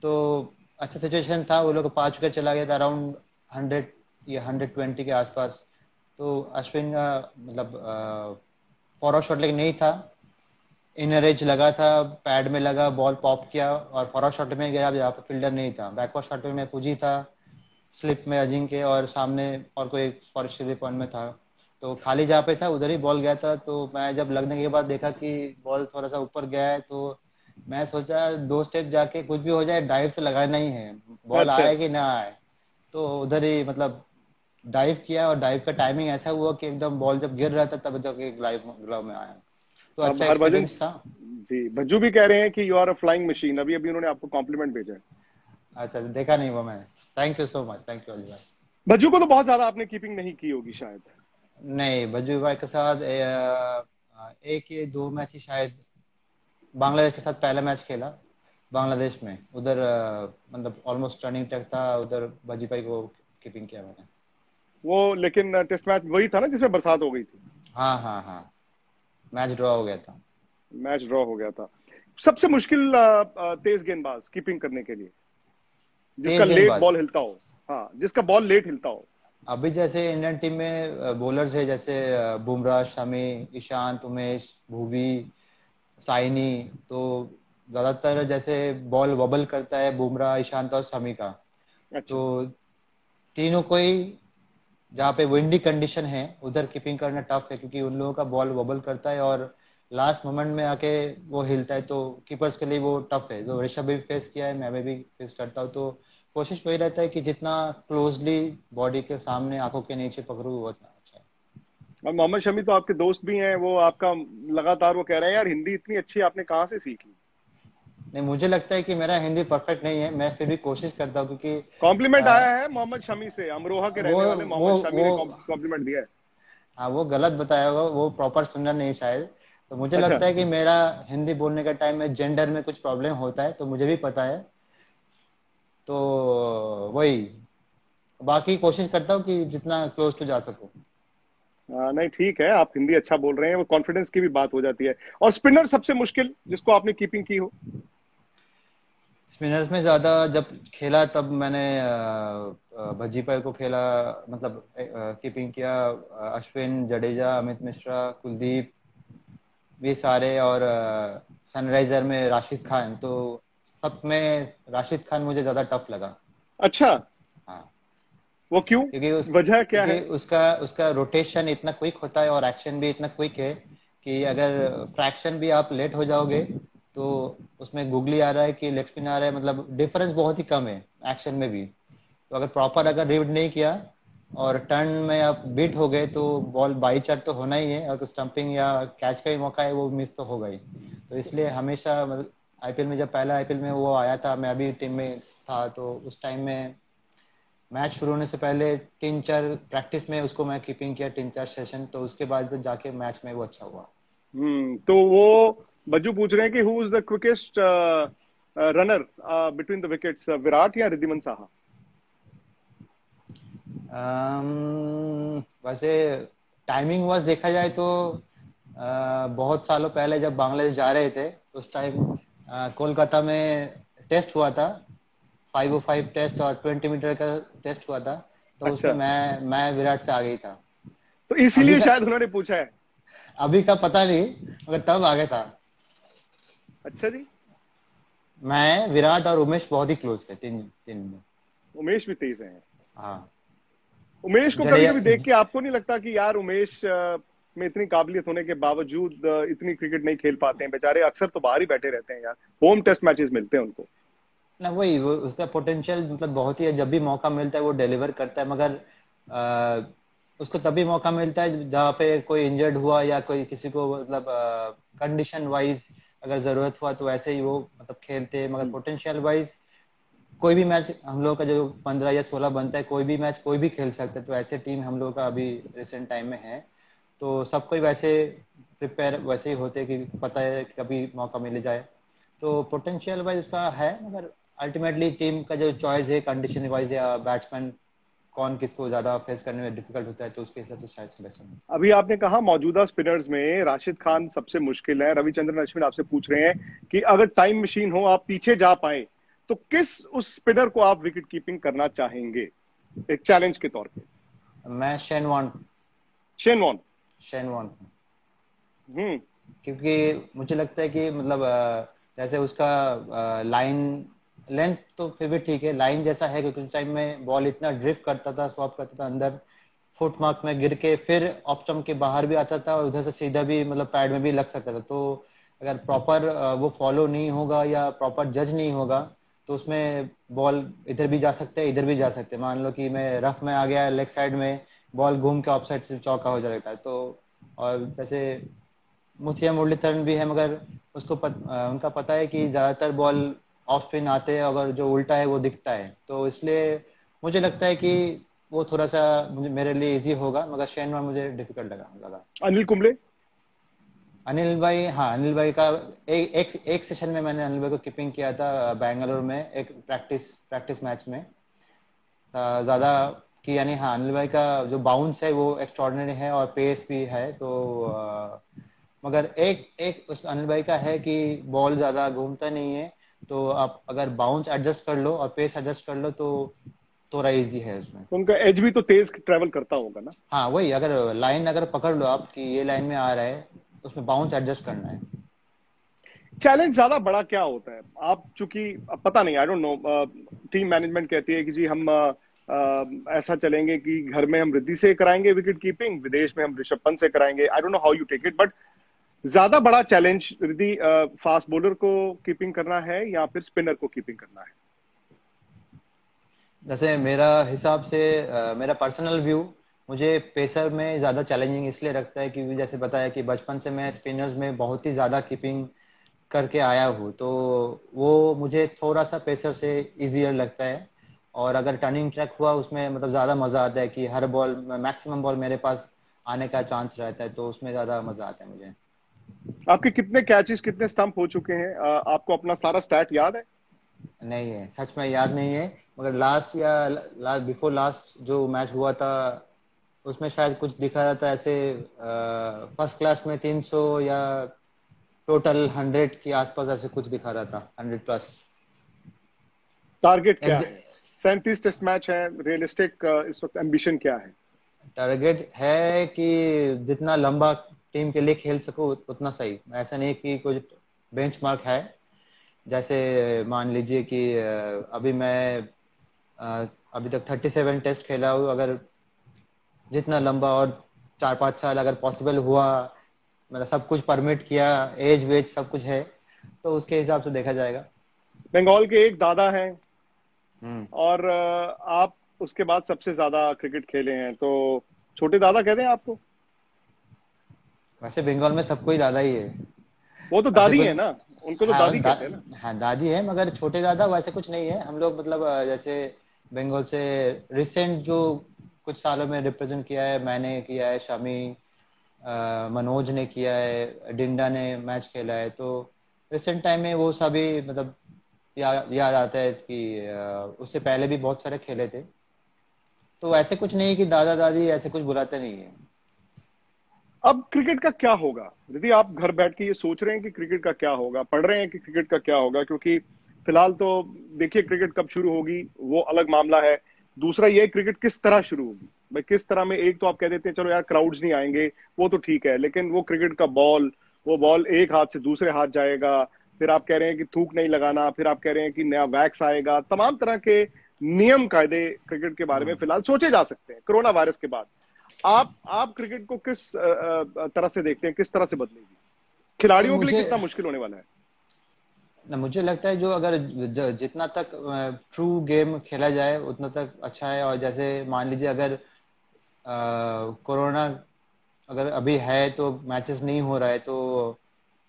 तो अच्छा सिचुएशन था, वो लोग 5 विकेट चला गया था अराउंड 100 या 120 के आसपास। तो अश्विन का मतलब फॉरवर्ड शॉट लेकिन नहीं था, इनर एज लगा था, पैड में लगा, बॉल पॉप किया और फॉरवर्ड शॉट में गया जहाँ पे फील्डर नहीं था। बैकवर्ड शॉट में पुजी था, स्लिप में अजिंक्य, और सामने और कोई फॉरेस्ट पॉइंट में था। तो खाली जहाँ पे था उधर ही बॉल गया था। तो मैं जब लगने के बाद देखा कि बॉल थोड़ा सा ऊपर गया है, तो मैं सोचा 2 स्टेप जाके कुछ भी हो जाए डाइव से लगाना ही है, बॉल अच्छा, आए कि ना आए। तो उधर ही मतलब डाइव किया, और डाइव का टाइमिंग ऐसा हुआ कि एकदम बॉल जब गिर रहा था तब जाके ग्लव में आया। तो अब अच्छा हरभजन एक्सपीरियंस था। जी, भज्जू भी कह रहे हैं कि you are a flying machine. अभी अभी उन्होंने आपको कॉम्प्लीमेंट भेजा है। अच्छा, देखा नहीं वो मैंने। Thank you so much, thank you Ali भाई। भज्जू को तो बहुत ज्यादा आपने कीपिंग नहीं की होगी शायद। नहीं, बजू भाई के साथ एक या दो मैच ही शायद। बांग्लादेश के साथ पहला मैच खेला बांग्लादेश में, उधर मतलब ऑलमोस्ट टर्निंग तक था, उधर बजी भाई को कीपिंग किया मैंने। वो लेकिन टेस्ट मैच वही था ना जिसमें बरसात हो गई थी? हाँ हाँ हाँ, मैच ड्रॉ हो गया था। मैच ड्रॉ हो गया था। सबसे मुश्किल तेज गेंदबाज कीपिंग करने के लिए, जिसका तेज लेट गेंदबाज। बॉल हिलता हो। हाँ, जिसका बॉल लेट हिलता हो। अभी जैसे इंडियन टीम में बॉलर्स है, जैसे बुमराह, शमी, ईशांत, उमेश, भुवी, साइनी, तो ज्यादातर जैसे बॉल वॉबल करता है बुमराह, ईशांत और शमी का। अच्छा। तो तीनों को ही, जहाँ पे विंडी कंडीशन है उधर कीपिंग करना टफ है, क्योंकि उन लोगों का बॉल वॉबल करता है और लास्ट मोमेंट में आके वो हिलता है, तो कीपर्स के लिए वो टफ है। जो ऋषभ भी फेस किया है, मैं भी फेस करता हूँ, तो कोशिश वही रहता है कि जितना क्लोजली बॉडी के सामने, आंखों के नीचे पकड़ू वो उतना अच्छा है। और मोहम्मद शमी तो आपके दोस्त भी हैं, वो आपका लगातार वो कह रहे हैं यार हिंदी इतनी अच्छी आपने कहाँ से सीख ली। नहीं, मुझे लगता है कि मेरा हिंदी परफेक्ट नहीं है, मैं फिर भी कोशिश करता हूँ, क्योंकि कॉम्प्लीमेंट अ, आया है मोहम्मद शमी से, अमरोहा के वो रहने वाले वो मोहम्मद शमी वो ने कॉम्प्लीमेंट दिया है। हाँ, वो गलत बताया होगा, वो प्रॉपर सुनना नहीं शायद। तो मुझे अच्छा। लगता है कि मेरा हिंदी बोलने का टाइम में जेंडर में कुछ प्रॉब्लम होता है, तो मुझे भी पता है। तो वही, बाकी कोशिश करता हूँ कि जितना क्लोज टू जा सकूं। नहीं ठीक है, आप हिंदी अच्छा बोल रहे हैं, वो कॉन्फिडेंस की भी बात हो जाती है। और स्पिनर सबसे मुश्किल जिसको आपने कीपिंग की हो? स्पिनर्स में ज्यादा जब खेला तब मैंने भज्जीपाई को खेला, मतलब कीपिंग किया। अश्विन, जडेजा, अमित मिश्रा, कुलदीप, ये सारे, और सनराइजर में राशिद खान, तो सब में राशिद खान मुझे ज्यादा टफ लगा। अच्छा। हाँ, वो क्यों? क्योंकि वजह क्या क्योंकि है? उसका उसका रोटेशन इतना क्विक होता है और एक्शन भी इतना क्विक है कि अगर फ्रैक्शन भी आप लेट हो जाओगे तो उसमें गुगली आ रहा है कि लेग स्पिन आ रहा है, मतलब डिफरेंस बहुत ही कम है एक्शन में भी। तो अगर प्रॉपर अगर रीड नहीं किया और टर्न में आप बीट हो गए तो बॉल बाई चार तो होना ही है, और स्टंपिंग या कैच का भी मौका है वो मिस तो होगा ही। तो इसलिए हमेशा, मतलब आईपीएल में जब पहला आईपीएल में वो आया था, मैं अभी टीम में था, तो उस टाइम में मैच शुरू होने से पहले 3-4 प्रैक्टिस में उसको मैं कीपिंग किया, 3-4 सेशन, तो उसके बाद तो जाके मैच में वो अच्छा हुआ। तो वो बज्जू पूछ रहे हैं कि who is the quickest runner between the wickets, Virat या रिद्धिमान साहा? वैसे टाइमिंग वाइज देखा जाए तो बहुत सालों पहले जब बांग्लादेश जा रहे थे उस टाइम कोलकाता में टेस्ट हुआ था, 505 टेस्ट और 20 मीटर का टेस्ट हुआ था, तो उसमें अच्छा, मैं विराट से आगे ही था। तो अभी इसीलिए का शायद उन्होंने पूछा है। अभी का पता नहीं, मगर तब आगे था। अच्छा जी। मैं, विराट और उमेश बहुत ही क्लोज थे, तीन तीन में। उमेश भी तेज हैं। हाँ। उमेश को कभी जडेजा। कभी देख के आपको नहीं लगता कि यार उमेश में इतनी काबिलियत होने के बावजूद इतनी क्रिकेट नहीं खेल पाते हैं बेचारे, अक्सर तो बाहर ही बैठे रहते हैं यार, होम टेस्ट मैचेस मिलते हैं उनको। ना, वही वो उसका पोटेंशियल मतलब बहुत ही है, जब भी मौका मिलता है वो डिलीवर करता है, मगर आ, उसको तभी मौका मिलता है जहाँ पे कोई इंजर्ड हुआ या कोई किसी को मतलब कंडीशन वाइज अगर जरूरत हुआ, तो ऐसे ही वो मतलब खेलते हैं, मगर हम्म। पोटेंशियल वाइज कोई भी मैच हम लोग का जो 15 या 16 बनता है, कोई भी मैच कोई भी खेल सकता है, तो ऐसे टीम हम लोग का अभी रिसेंट टाइम में है। तो सबको ही वैसे प्रिपेयर वैसे ही होते हैं कि पता है कि कभी मौका मिल जाए। तो पोटेंशियल वाइज उसका है, मगर अल्टीमेटली टीम का जो चॉइस है कंडीशन वाइज या बैट्समैन कौन किसको ज्यादा फेस करने में डिफिकल्ट होता है, तो उसके हिसाब से शायद सिलेक्शन होता अभी आपने कहा मौजूदा स्पिनर्स में राशिद खान सबसे मुश्किल है, रविचंद्रन अश्विन आपसे पूछ रहे हैं कि अगर टाइम मशीन हो, आप पीछे जा पाए, तो किस उस स्पिनर को आप विकेट कीपिंग करना चाहेंगे एक चैलेंज के तौर पे? है। मैं Shane Warne. Shane Warne. Shane Warne, हम्म। क्योंकि मुझे लगता है कि मतलब जैसे उसका लाइन लेंथ तो फिर भी ठीक है, लाइन जैसा है, क्योंकि उस टाइम में बॉल इतना ड्रिफ्ट करता था, स्वॉप करता था अंदर, फुट मार्क में गिर के फिर ऑफ स्टंप के बाहर भी आता था और उधर से सीधा भी मतलब पैड में भी लग सकता था। तो अगर प्रॉपर वो फॉलो नहीं होगा या प्रॉपर जज नहीं होगा तो उसमें बॉल इधर भी जा सकते हैं, इधर भी जा सकते हैं। मान लो कि मैं रफ में आ गया लेग साइड में, बॉल घूम के ऑफ साइड से चौका हो जाता है। तो और जैसे मुथिया मुरलीधरन भी है, मगर उसको उनका पता है कि ज्यादातर बॉल ऑफ स्पिन आते हैं, अगर जो उल्टा है वो दिखता है, तो इसलिए मुझे लगता है कि वो थोड़ा सा मुझे मेरे लिए इजी होगा, मगर शेन वॉर्न मुझे डिफिकल्ट लगा। अनिल कुंबले? अनिल भाई, हाँ अनिल भाई का एक सेशन में मैंने अनिल भाई को कीपिंग किया था बैंगलोर में, एक प्रैक्टिस प्रैक्टिस मैच में। ज्यादा किया नहीं। हाँ अनिल भाई का जो बाउंस है वो एक्स्ट्रॉर्डिनरी है और पेस भी है, तो मगर एक एक उस अनिल भाई का है कि बॉल ज्यादा घूमता नहीं है, तो आप अगर बाउंस एडजस्ट कर लो और पेस एडजस्ट कर लो तो थोड़ा इजी है उसमें। तो उनका एज भी तो तेज ट्रेवल करता होगा ना? हाँ वही, अगर लाइन अगर पकड़ लो आप कि ये लाइन में आ रहा है, उसमें बाउंस एडजस्ट करना है। चैलेंज ज्यादा बड़ा क्या होता है? आप चूंकि पता नहीं, आई डोंट नो, टीम मैनेजमेंट कहती है कि जी हम ऐसा चलेंगे कि घर में हम रिद्धि से कराएंगे विकेट कीपिंग, विदेश में हम ऋषभ पंत से कराएंगे। I don't know how you take it, but ज्यादा बड़ा चैलेंज रिद्धि फास्ट बॉलर को कीपिंग करना है या फिर स्पिनर को कीपिंग करना है? जैसे मेरा हिसाब से, मेरा पर्सनल व्यू, मुझे पेसर में ज़्यादा चैलेंजिंग इसलिए लगता है क्योंकि जैसे बताया कि बचपन से मैं स्पिनर्स में बहुत ही ज़्यादा कीपिंग करके आया हूँ, तो वो मुझे थोड़ा सा पेसर से इजियर लगता है। और अगर टर्निंग ट्रैक हुआ उसमें मतलब ज़्यादा मज़ा आता है कि हर बॉल, मैक्सिमम बॉल मेरे पास आने का चांस रहता है, तो उसमें ज़्यादा मज़ा आता है मुझे। आपके कितने कैचेस, कितने स्टंप हो चुके हैं? आपको अपना सारा स्टैट याद है? नहीं है, सच में याद नहीं है, मगर लास्ट बिफोर लास्ट जो मैच हुआ था उसमें शायद कुछ दिखा रहा था ऐसे, फर्स्ट क्लास में 300 या टोटल 100 के आसपास ऐसे कुछ दिखा रहा था, 100+। टारगेट क्या है? 37 टेस्ट मैच है, रियलिस्टिक इस वक्त एम्बिशन क्या है? टारगेट है कि जितना लंबा टीम के लिए खेल सको उतना सही, ऐसा नहीं कि कुछ बेंचमार्क है। जैसे मान लीजिए कि अभी मैं अभी तक 37 टेस्ट खेला हूँ, अगर जितना लंबा और 4-5 साल अगर पॉसिबल हुआ, मतलब सब कुछ परमिट किया, एज वेज सब कुछ है, तो उसके हिसाब से देखा जाएगा। बंगाल के एक दादा हैं हम्म। और आप उसके बाद सबसे ज्यादा क्रिकेट खेले हैं, तो छोटे दादा कहते हैं आपको? वैसे बंगाल में सबको ही दादा ही है। वो तो ऐसे दादी कुछ, है ना, उनको तो दादी हाँ कहते हैं ना। हाँ दादी है, मगर छोटे दादा वैसे कुछ नहीं है। हम लोग मतलब जैसे बंगाल से रिसेंट जो कुछ सालों में रिप्रेजेंट किया है, मैंने किया है, शमी, मनोज ने किया है, डिंडा ने मैच खेला है, तो रिसेंट टाइम में वो सभी मतलब याद आता है कि उससे पहले भी बहुत सारे खेले थे। तो ऐसे कुछ नहीं है कि दादा दादी ऐसे कुछ बुलाते नहीं है। अब क्रिकेट का क्या होगा? यदि आप घर बैठ के ये सोच रहे हैं कि क्रिकेट का क्या होगा, पढ़ रहे हैं कि क्रिकेट का क्या होगा, क्योंकि फिलहाल तो देखिए क्रिकेट कब शुरू होगी वो अलग मामला है। दूसरा ये क्रिकेट किस तरह शुरू होगी, भाई किस तरह में? एक तो आप कह देते हैं चलो यार क्राउड्स नहीं आएंगे, वो तो ठीक है, लेकिन वो क्रिकेट का बॉल, वो बॉल एक हाथ से दूसरे हाथ जाएगा, फिर आप कह रहे हैं कि थूक नहीं लगाना, फिर आप कह रहे हैं कि नया वैक्स आएगा, तमाम तरह के नियम कायदे क्रिकेट के बारे में हम्म। फिलहाल सोचे जा सकते हैं कोरोना वायरस के बाद। आप क्रिकेट को किस तरह से देखते हैं, किस तरह से बदलेगी? तो खिलाड़ियों के लिए मुझे कितना मुश्किल होने वाला है? ना, मुझे लगता है जो अगर जितना तक ट्रू गेम खेला जाए उतना तक अच्छा है। और जैसे मान लीजिए अगर कोरोना अगर अभी है तो मैचेस नहीं हो रहा है, तो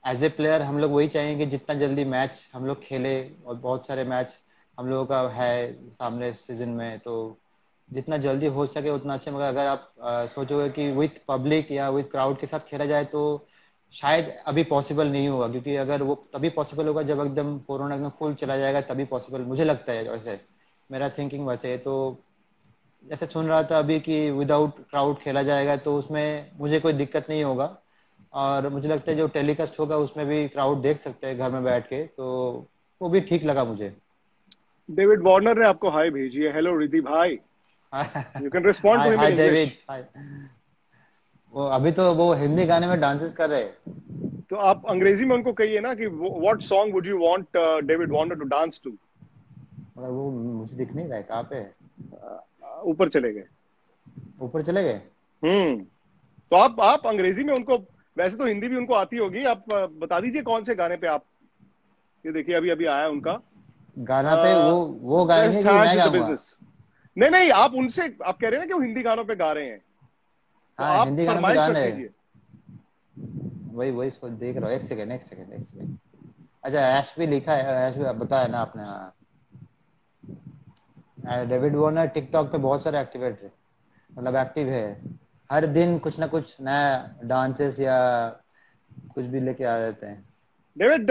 एज ए प्लेयर हम लोग वही चाहेंगे कि जितना जल्दी मैच हम लोग खेले, और बहुत सारे मैच हम लोगों का है सामने सीजन में, तो जितना जल्दी हो सके उतना अच्छा। मगर अगर आप सोचोगे कि विथ पब्लिक या विथ क्राउड के साथ खेला जाए तो शायद अभी पॉसिबल नहीं होगा, क्योंकि अगर वो तभी पॉसिबल होगा जब एकदम कोरोना एकदम फुल चला जाएगा, तभी पॉसिबल मुझे लगता है। वैसे मेरा थिंकिंग वैसे है। तो जैसे सुन रहा था अभी कि विदाउट क्राउड खेला जाएगा, तो उसमें मुझे कोई दिक्कत नहीं होगा। और मुझे लगता है जो टेलीकास्ट होगा उसमें भी क्राउड देख सकते हैं घर में बैठ के, तो वो भी ठीक लगा मुझे। डेविड वार्नर ने आपको हाय भेजी है, हेलो रिद्धि भाई, you can respond to hi him in hi English. David hi. वो अभी तो वो हिंदी गाने में डांसेस कर रहे हैं। तो आप अंग्रेजी में उनको कहिए ना कि what song would you want David Warner to dance to? मगर वो मुझे दिख नहीं रहा है, कहाँ पे है? ऊपर चले गए। ऊपर चले गए? हम्म। तो आप अंग्रेजी में उनको, वैसे तो हिंदी भी उनको आती होगी, आप बता दीजिए कौन से गाने पे आप। ये देखिए अभी अभी आया है उनका, गाना पे वो गाएंगे बेस्ट कि हैंड्स मैं इन द गाऊंगा? बिजनेस। नहीं नहीं, आप उनसे, आप कह रहे हैं ना कि वो हिंदी गानों पे गा रहे हैं, तो हाँ आप हिंदी गानों पे फरमाइश गाने रख है। लीजिए। वही वही देख रहा हूँ, एक सेकंड एक सेकंड एक सेकंड। अच्छा ऐश भी लिखा है, ऐश भी बताया ना आपने, हाँ। डेविड वार्नर टिकटॉक पे बहुत सारे एक्टिवेट है, मतलब एक्टिव है। हर दिन कुछ ना कुछ नया डांसेस या कुछ भी लेके आ जाते हैं। David,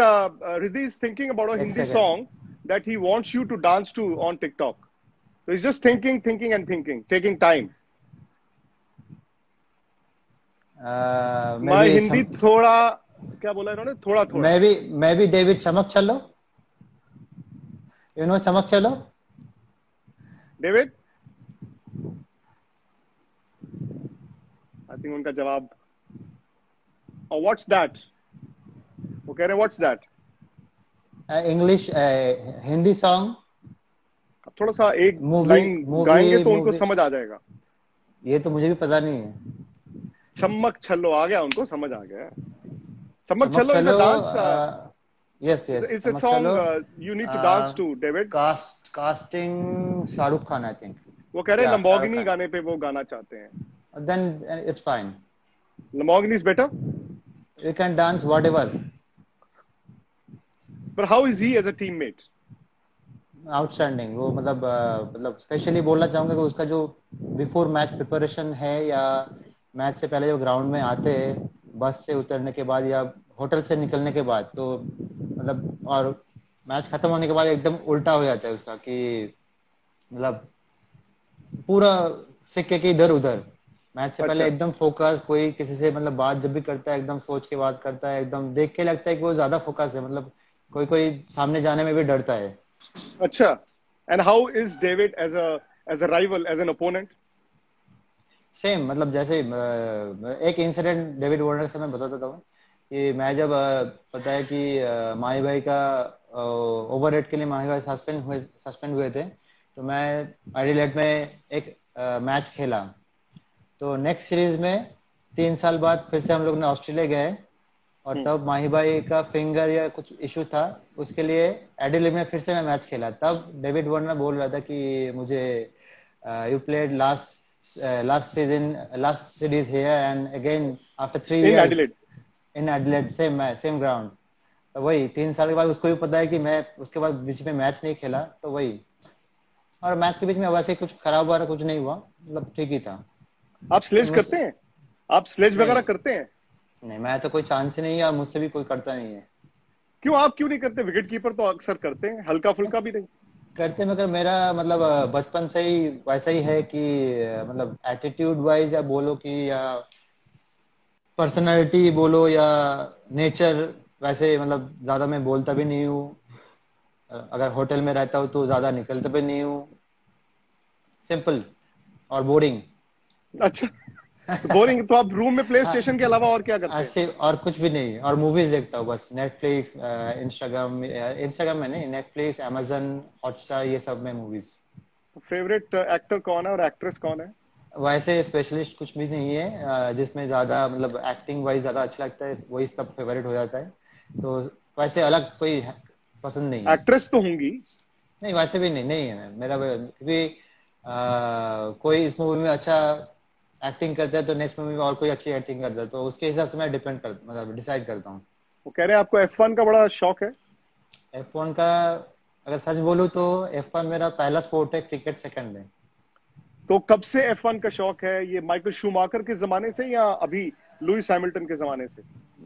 Riddhi is thinking about a एक Hindi second. song that he wants you to dance to on TikTok. So he's just thinking, thinking, and thinking, taking time. मैं मैं भी हिंदी थोड़ा, क्या बोला इन्होंने, थोड़ा थोड़ा। मैं भी डेविड चमक चलो, चमक चलो। डेविड, आई थिंक उनका जवाब, व्हाट्स दैट, वो कह रहे हैं what's that. English Hindi song, अब थोड़ा सा एक मूवी लाइन मूवी गाएंगे तो उनको मूवी। समझ आ जाएगा। ये तो मुझे भी पता नहीं है। चम्मक छल्लो आ गया, उनको समझ आ गया। चम्मक चमक छल्लो is a Challo. Dance, yes yes, it's a Chammak Challo. Song you need to dance to, David. Casting Shahrukh Khan I think. वो कह रहे हैं या शाहरुख लंबोर्गिनी खान। गाने पे वो गाना चाहते हैं। Then it's fine. Lamborghini is better, you can dance whatever. But how is he as a teammate? Outstanding वो, मतलब स्पेशली बोलना चाहूंगा कि उसका जो बिफोर मैच प्रिपरेशन है, या मैच से पहले जो ग्राउंड में आते हैं, बस से उतरने के बाद या होटल से निकलने के बाद, तो और मैच खत्म होने के बाद एकदम उल्टा हो जाता है उसका, कि मतलब पूरा सिक्के के इधर उधर। मैच से पहले अच्छा एकदम फोकस, कोई किसी से बात जब भी करता है एकदम सोच के बात करता है, एकदम देख के लगता है कि वो ज्यादा फोकस है, कोई कोई सामने जाने में भी डरता है। अच्छा। And how is David as a rival, as an opponent? Same, जैसे एक इंसिडेंट डेविड वार्नर से मैं बताता हूँ कि मैं जब पता है कि माही भाई का ओवर रेट के लिए माही भाई सस्पेंड हुए थे, तो मैं एडिलेड में एक मैच खेला। तो नेक्स्ट सीरीज में 3 साल बाद फिर से हम लोग ने ऑस्ट्रेलिया गए, और तब माही भाई का फिंगर या कुछ इशू था, उसके लिए एडिलेड में फिर से मैं मैच खेला। तब डेविड वार्नर बोल रहा था कि मुझे, you played last season, last series here and again after 3 in years Adelaide. In Adelaide, same ground. तो वही 3 साल के बाद उसको भी पता है कि मैं उसके बाद बीच में मैच नहीं खेला, तो वही। और मैच के बीच में वैसे कुछ खराब हुआ, कुछ नहीं हुआ, ठीक ही था। आप तो स्लेज करते हैं? आप स्लेज वगैरह नहीं करते हैं? नहीं, मैं तो कोई चांस ही नहीं है, और मुझसे भी कोई करता नहीं है। क्यों, आप क्यों नहीं करते? विकेट कीपर तो अक्सर करते हैं, हल्का फुल्का भी नहीं। करते, मगर मेरा बचपन से ही वैसा ही है कि एटीट्यूड वाइज या बोलो कि, या पर्सनालिटी बोलो, या नेचर, वैसे ज्यादा मैं बोलता भी नहीं हूँ। अगर होटल में रहता हूँ तो ज्यादा निकलता भी नहीं हूँ। सिंपल और बोरिंग। अच्छा, तो बोरिंग। तो आप रूम में प्ले हाँ, स्टेशन के अलावा और क्या करते हैं? ऐसे और कुछ भी नहीं, और मूवीज देखता हूँ बस, नेटफ्लिक्स, इंस्टाग्राम, इंस्टाग्राम में नहीं, नेटफ्लिक्स, amazon हॉटस्टार, ये सब में मूवीज। तो फेवरेट एक्टर कौन है और एक्ट्रेस कौन है? वैसे स्पेशलिस्ट कुछ भी नहीं है, जिसमें ज्यादा एक्टिंग वाइज ज्यादा अच्छा लगता है वही सब फेवरेट हो जाता है। तो वैसे अलग कोई पसंद नहीं है। एक्ट्रेस तो होंगी। नहीं, वैसे भी नहीं, नहीं है मेरा, क्योंकि कोई इस मूवी में अच्छा एक्टिंग करता है तो नेक्स्ट मूवी में और कोई अच्छी एक्टिंग करता है, तो उसके हिसाब से मैं डिपेंड कर डिसाइड करता हूँ। वो कह रहे हैं आपको F1 का बड़ा शौक है। F1 का, अगर सच बोलूं तो F1 मेरा पहला स्पोर्ट है, क्रिकेट सेकंड है। तो कब से F1 का शौक है? ये माइकल शूमाकर के जमाने से या अभी लुइस हैमिल्टन के जमाने से?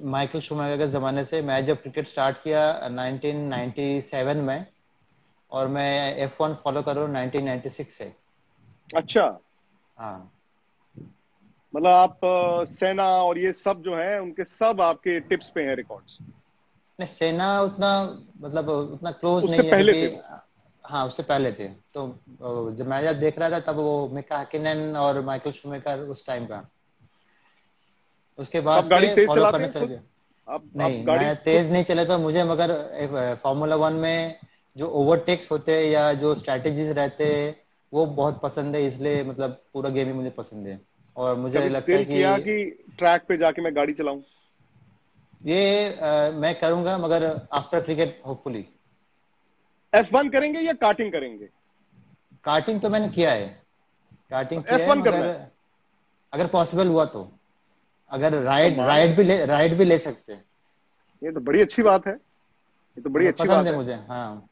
माइकल शूमेकर के जमाने से। मैं जब क्रिकेट स्टार्ट किया 1997 में, और मैं F1 फॉलो कर रहा हूँ 1996 से। अच्छा, हाँ। मतलब आप सेना और ये सब जो है उनके सब आपके टिप्स पे हैं रिकॉर्ड्स? नहीं, सेना उतना उतना क्लोज उससे नहीं है, पहले क्योंकि थे वो? हाँ, उससे पहले थे। तो जब मैं जब देख रहा था तब वो मिका हैकिनन और माइकल शूमेकर उस टाइम का, उसके तो बाद आप से गाड़ी तेज फॉलो चलाते करने हैं चल खुद? गया। आप नहीं, गाड़ी मैं खुद? तेज नहीं चले तो मुझे, मगर फार्मूला वन में जो ओवरटेक्स होते हैं या जो स्ट्रैटेजीज रहते हैं, वो बहुत पसंद है, इसलिए पूरा गेम ही मुझे पसंद है। और मुझे कभी लगता है दिल किया कि कि ट्रैक पे जाके मैं गाड़ी चलाऊं? ये मैं करूंगा, मगर आफ्टर क्रिकेट होपफुली। F1 करेंगे या कार्टिंग करेंगे? कार्टिंग तो मैंने किया है, कार्टिंग किया है, F1 करना मगर है। अगर पॉसिबल हुआ तो, अगर कमाल है, राइड भी ले सकते हैं। ये तो बड़ी अच्छी बात है। ये तो बड़ी अच्छी पसंद बात है है। मुझे, हाँ।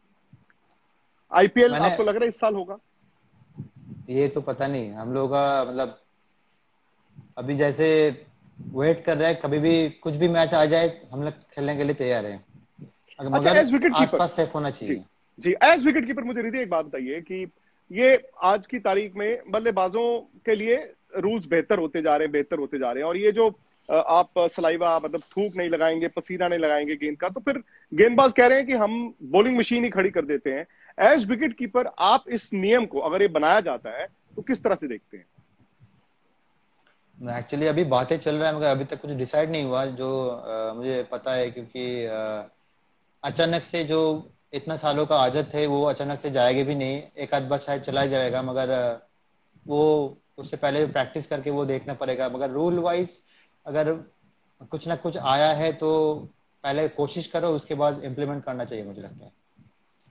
IPL मैंने आपको लग रहा है इस साल होगा? ये तो पता नहीं हम लोगों का, मतलब अभी जैसे वेट कर रहे हैं, कभी भी कुछ भी मैच आ जाए हम लोग खेलने के लिए तैयार हैं, अगर अच्छा, मगर एज विकेट कीपर, आसपास सेफ होना जी चाहिए। जी, एज विकेट कीपर मुझे रिधि एक बात बताइए कि ये आज की तारीख में बल्लेबाजों के लिए रूल्स बेहतर होते जा रहे हैं, बेहतर होते जा रहे हैं, और ये जो आप सलाइवा मतलब थूक नहीं लगाएंगे, पसीना नहीं लगाएंगे गेंद का, तो फिर गेंदबाज कह रहे हैं कि हम बॉलिंग मशीन ही खड़ी कर देते हैं। एज विकेट कीपर आप इस नियम को, अगर ये बनाया जाता है, तो किस तरह से देखते हैं? एक्चुअली अभी बातें चल रहा है मगर अभी तक कुछ डिसाइड नहीं हुआ, जो मुझे पता है, क्योंकि अचानक से जो इतना सालों का आदत है वो अचानक से जाएगी भी नहीं, एक आध बार शायद चला जाएगा, मगर वो उससे पहले प्रैक्टिस करके वो देखना पड़ेगा। मगर रूल वाइज अगर कुछ ना कुछ आया है तो पहले कोशिश करो, उसके बाद इम्प्लीमेंट करना चाहिए मुझे लगता है।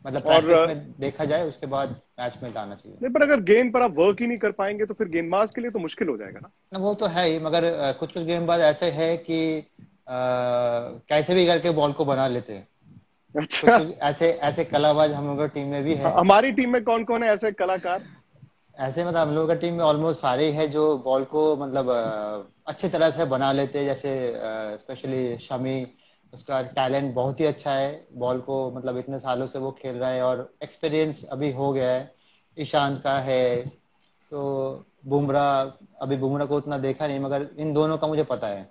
मतलब और प्रैक्टिस में देखा जाए, उसके बाद मैच में लाना चाहिए। नहीं, पर अगर गेंद पर आप वर्क ही नहीं कर पाएंगे तो फिर गेंदबाज के लिए तो मुश्किल हो जाएगा ना। ना वो तो है ही, मगर कुछ कुछ गेंदबाज ऐसे है कि कैसे भी करके बॉल को बना लेते हैं। कुछ अच्छा, कुछ ऐसे ऐसे कलाबाज हम लोगों की टीम में भी है। हमारी टीम में कौन कौन है ऐसे कलाकार? ऐसे मतलब हम लोगों का टीम में ऑलमोस्ट सारे ही है जो बॉल को मतलब अच्छी तरह से बना लेते हैं, जैसे स्पेशली शमी, उसका टैलेंट बहुत ही अच्छा है, बॉल को मतलब इतने सालों से वो खेल रहा है और एक्सपीरियंस अभी हो गया है। ईशान का है, तो बुमराह, अभी बुमराह को उतना देखा नहीं मगर इन दोनों का मुझे पता है।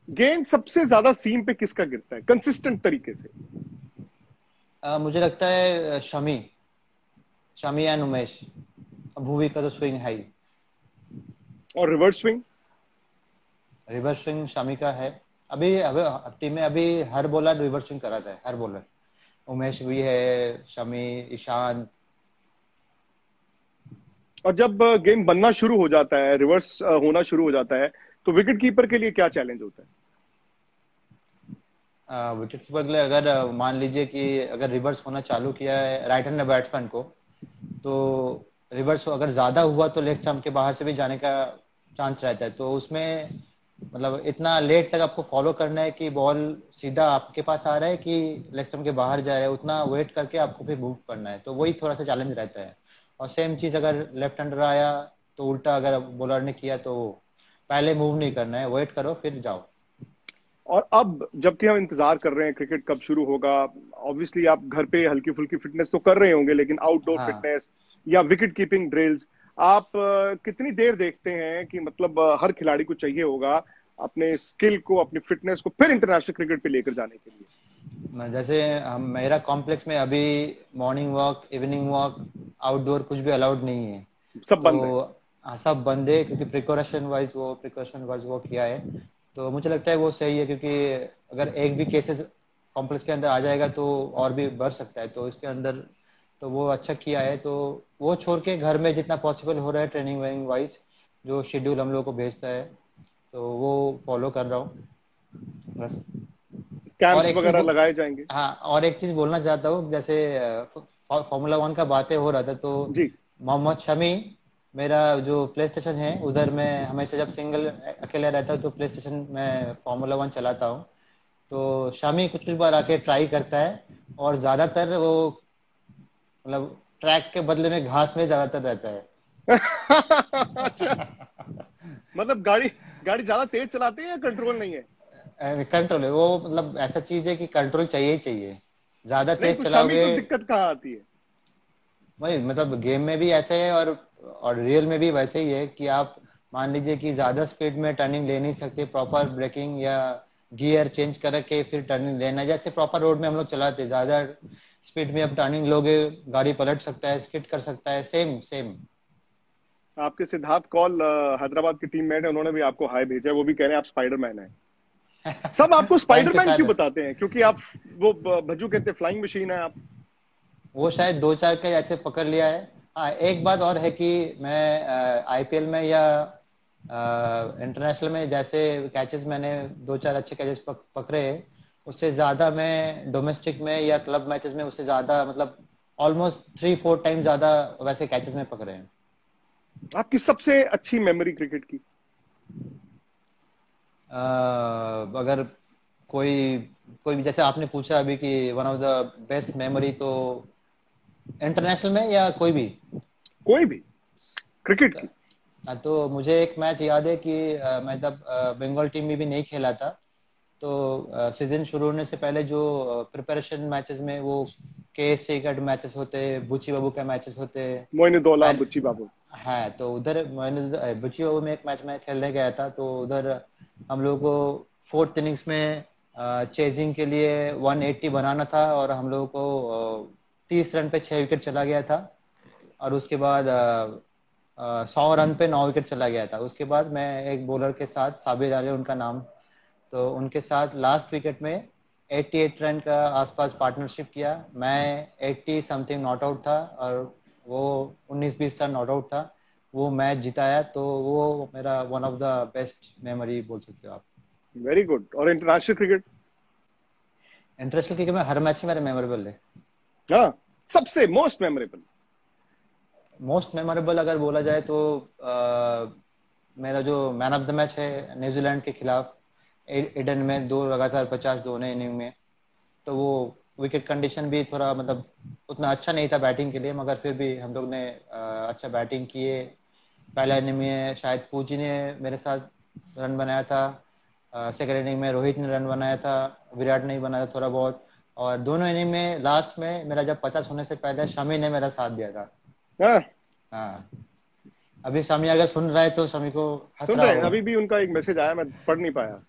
गेंद सबसे ज्यादा सीम पे किसका गिरता है कंसिस्टेंट तरीके से? मुझे लगता है शमी, शमी एंड उमेश। भुवी का तो स्विंग है ही। और reverse swing? Reverse swing Shami का है। अभी अभी टीम में अभी हर बॉलर रिवर्स स्विंग कराता है, हर बॉलर। उमेश भी है, शमी, ईशान। और जब गेंद बनना शुरू हो जाता है, रिवर्स होना शुरू हो जाता है, तो विकेट कीपर के लिए क्या चैलेंज होता है? विकेट कीपर के लिए अगर मान लीजिए कि अगर रिवर्स होना चालू किया है राइट हैंड बैट्समैन को, तो रिवर्स अगर ज्यादा हुआ तो लेग स्टंप के बाहर से भी जाने का चांस रहता है। तो उसमें मतलब इतना लेट तक आपको फॉलो करना है कि बॉल सीधा आपके पास आ रहा है कि लेग स्टंप के बाहर जा रहा है, उतना वेट करके आपको फिर मूव करना है। तो वही थोड़ा सा चैलेंज रहता है। और सेम चीज अगर लेफ्ट हैंडर आया तो उल्टा, अगर बॉलर ने किया तो पहले मूव नहीं करना है, वेट करो फिर जाओ। और अब जबकि हम इंतजार कर रहे हैं क्रिकेट कब शुरू होगा, ऑब्वियसली आप घर पे हल्की फुल्की फिटनेस तो कर रहे होंगे, लेकिन आउटडोर हाँ। फिटनेस या विकेट कीपिंग ड्रिल्स आप कितनी देर देखते हैं कि मतलब हर खिलाड़ी को चाहिए होगा अपने स्किल को, अपनी फिटनेस को फिर इंटरनेशनल क्रिकेट पे लेकर जाने के लिए? जैसे मेरा कॉम्प्लेक्स में अभी morning walk, evening walk, outdoor कुछ भी अलाउड नहीं है। सब तो बंद है? सब बंद है, क्योंकि प्रिकॉशन वाइज वो किया है। तो मुझे लगता है वो सही है, क्योंकि अगर एक भी केसेस कॉम्प्लेक्स के अंदर आ जाएगा तो और भी बढ़ सकता है, तो इसके अंदर तो वो अच्छा किया है। तो वो छोड़ के घर में जितना पॉसिबल हो रहा है ट्रेनिंग वेनिंग वाइज, जो शेड्यूल हम लोग को भेजता है, तो वो फॉलो कर रहा हूँ बस। और कैंप्स एक चीज वगैरह लगाए जाएंगे? हाँ, और एक चीज बोलना चाहता हूँ, जैसे फॉर्मूला वन का बातें हो रहा था, तो जी। मोहम्मद शमी, मेरा जो प्ले स्टेशन है उधर मैं हमेशा जब सिंगल अकेले रहता हूँ तो प्ले स्टेशन में फॉर्मूला वन चलाता हूँ। तो शामी कुछ कुछ बार आके ट्राई करता है, और ज्यादातर वो मतलब ट्रैक के बदले में घास में ज्यादातर रहता है। अच्छा, मतलब गाड़ी गाड़ी ज्यादा तेज चलाते हैं या कंट्रोल नहीं है? कंट्रोल है वो, मतलब ऐसा चीज है कि कंट्रोल चाहिए ही चाहिए। ज्यादा नहीं तेज तो शमी चलाओगे, को दिक्कत कहाँ आती है? वही मतलब गेम में भी ऐसे है और रियल में भी वैसे ही है कि आप मान लीजिए कि ज्यादा स्पीड में टर्निंग ले नहीं सकते, प्रॉपर ब्रेकिंग या गियर चेंज करके फिर टर्निंग लेना। जैसे प्रॉपर रोड में हम लोग चलाते हैं, ज्यादा स्पीड में अब टर्निंग लोगे, गाड़ी पलट सकता है, स्किड कर सकता है, सेम सेम। आपके सिद्धार्थ कौल हैदराबाद के टीममेट है, उन्होंने भी आपको हाय भेजा है, वो भी कह रहे हैं आप स्पाइडरमैन है। सब आपको टाइम के स्पाइडरमैन क्यों साथ बताते हैं? क्योंकि आप वो भज्जू कहते हैं फ्लाइंग मशीन है आप। वो शायद दो चार के ऐसे पकड़ लिया है। हाँ, एक बात और है कि मैं आईपीएल में या इंटरनेशनल में जैसे कैचेस मैंने दो चार अच्छे कैचेस पकड़े हैं, उससे ज्यादा मैं डोमेस्टिक में या क्लब मैचेस में उससे ज्यादा मतलब ऑलमोस्ट 3-4 टाइम ज्यादा वैसे कैचेस में पकड़े हैं। आपकी सबसे अच्छी मेमोरी क्रिकेट की? अगर कोई कोई भी, जैसे आपने पूछा अभी कि one of the best memory, तो इंटरनेशनल में या कोई भी। कोई भी। क्रिकेट की। तो मुझे एक मैच याद है कि मैं तब बंगाल टीम में भी नहीं खेला था। तो सीजन शुरू होने से पहले जो प्रिपरेशन मैचेस में वो KSC का मैचेस होते, बुची बाबू का मैचेस होते। मोइनुद्दौला, पहले बुच्ची बाबू। हाँ, तो उधर मैंने बुची बाबू में एक मैच में खेलने गया था। तो उधर हम लोग को फोर्थ इनिंग्स में चेजिंग के लिए 180 बनाना था, और हम लोग को 30 रन पे 6 विकेट चला गया था। और उसके बाद 100 रन पे 9 विकेट चला गया था। उसके बाद मैं एक बॉलर के साथ, साबिर अली उनका नाम, तो उनके साथ लास्ट विकेट में 88 रन का आसपास पार्टनरशिप किया। मैं 80 समथिंग नॉट आउट था, और वो 19-20 रन नॉट आउट था। वो मैच जिताया। तो वो मेरा one of the best memory बोल सकते हो आप। Very good. और इंटरनेशनल क्रिकेट? इंटरेस्टिंग क्रिकेट में हर मैच ही मेरा मेमोरेबल है। हाँ, सबसे मोस्ट मेमोरेबल? मोस्ट मेमोरेबल अगर बोला जाए तो मेरा जो मैन ऑफ द मैच है न्यूजीलैंड के खिलाफ, एडन में 2 लगातार 50 दोनों इनिंग में। तो वो विकेट कंडीशन भी थोड़ा मतलब उतना अच्छा नहीं था बैटिंग के लिए, मगर फिर भी हम लोग ने अच्छा बैटिंग किए। पहला इनिंग में शायद पूजी ने मेरे साथ रन बनाया था। सेकेंड इनिंग में रोहित ने रन बनाया था, विराट ने ही बनाया था थोड़ा बहुत। और दोनों इनिंग में लास्ट में मेरा जब 50 होने से पहले शमी ने मेरा साथ दिया था। हाँ, हाँ, अभी शमी अगर सुन रहा है तो शमी को हंस सुन रहा रहे हैं? होगा। अभी भी उनका एक मैसेज आया, मैं पढ़ नहीं पाया।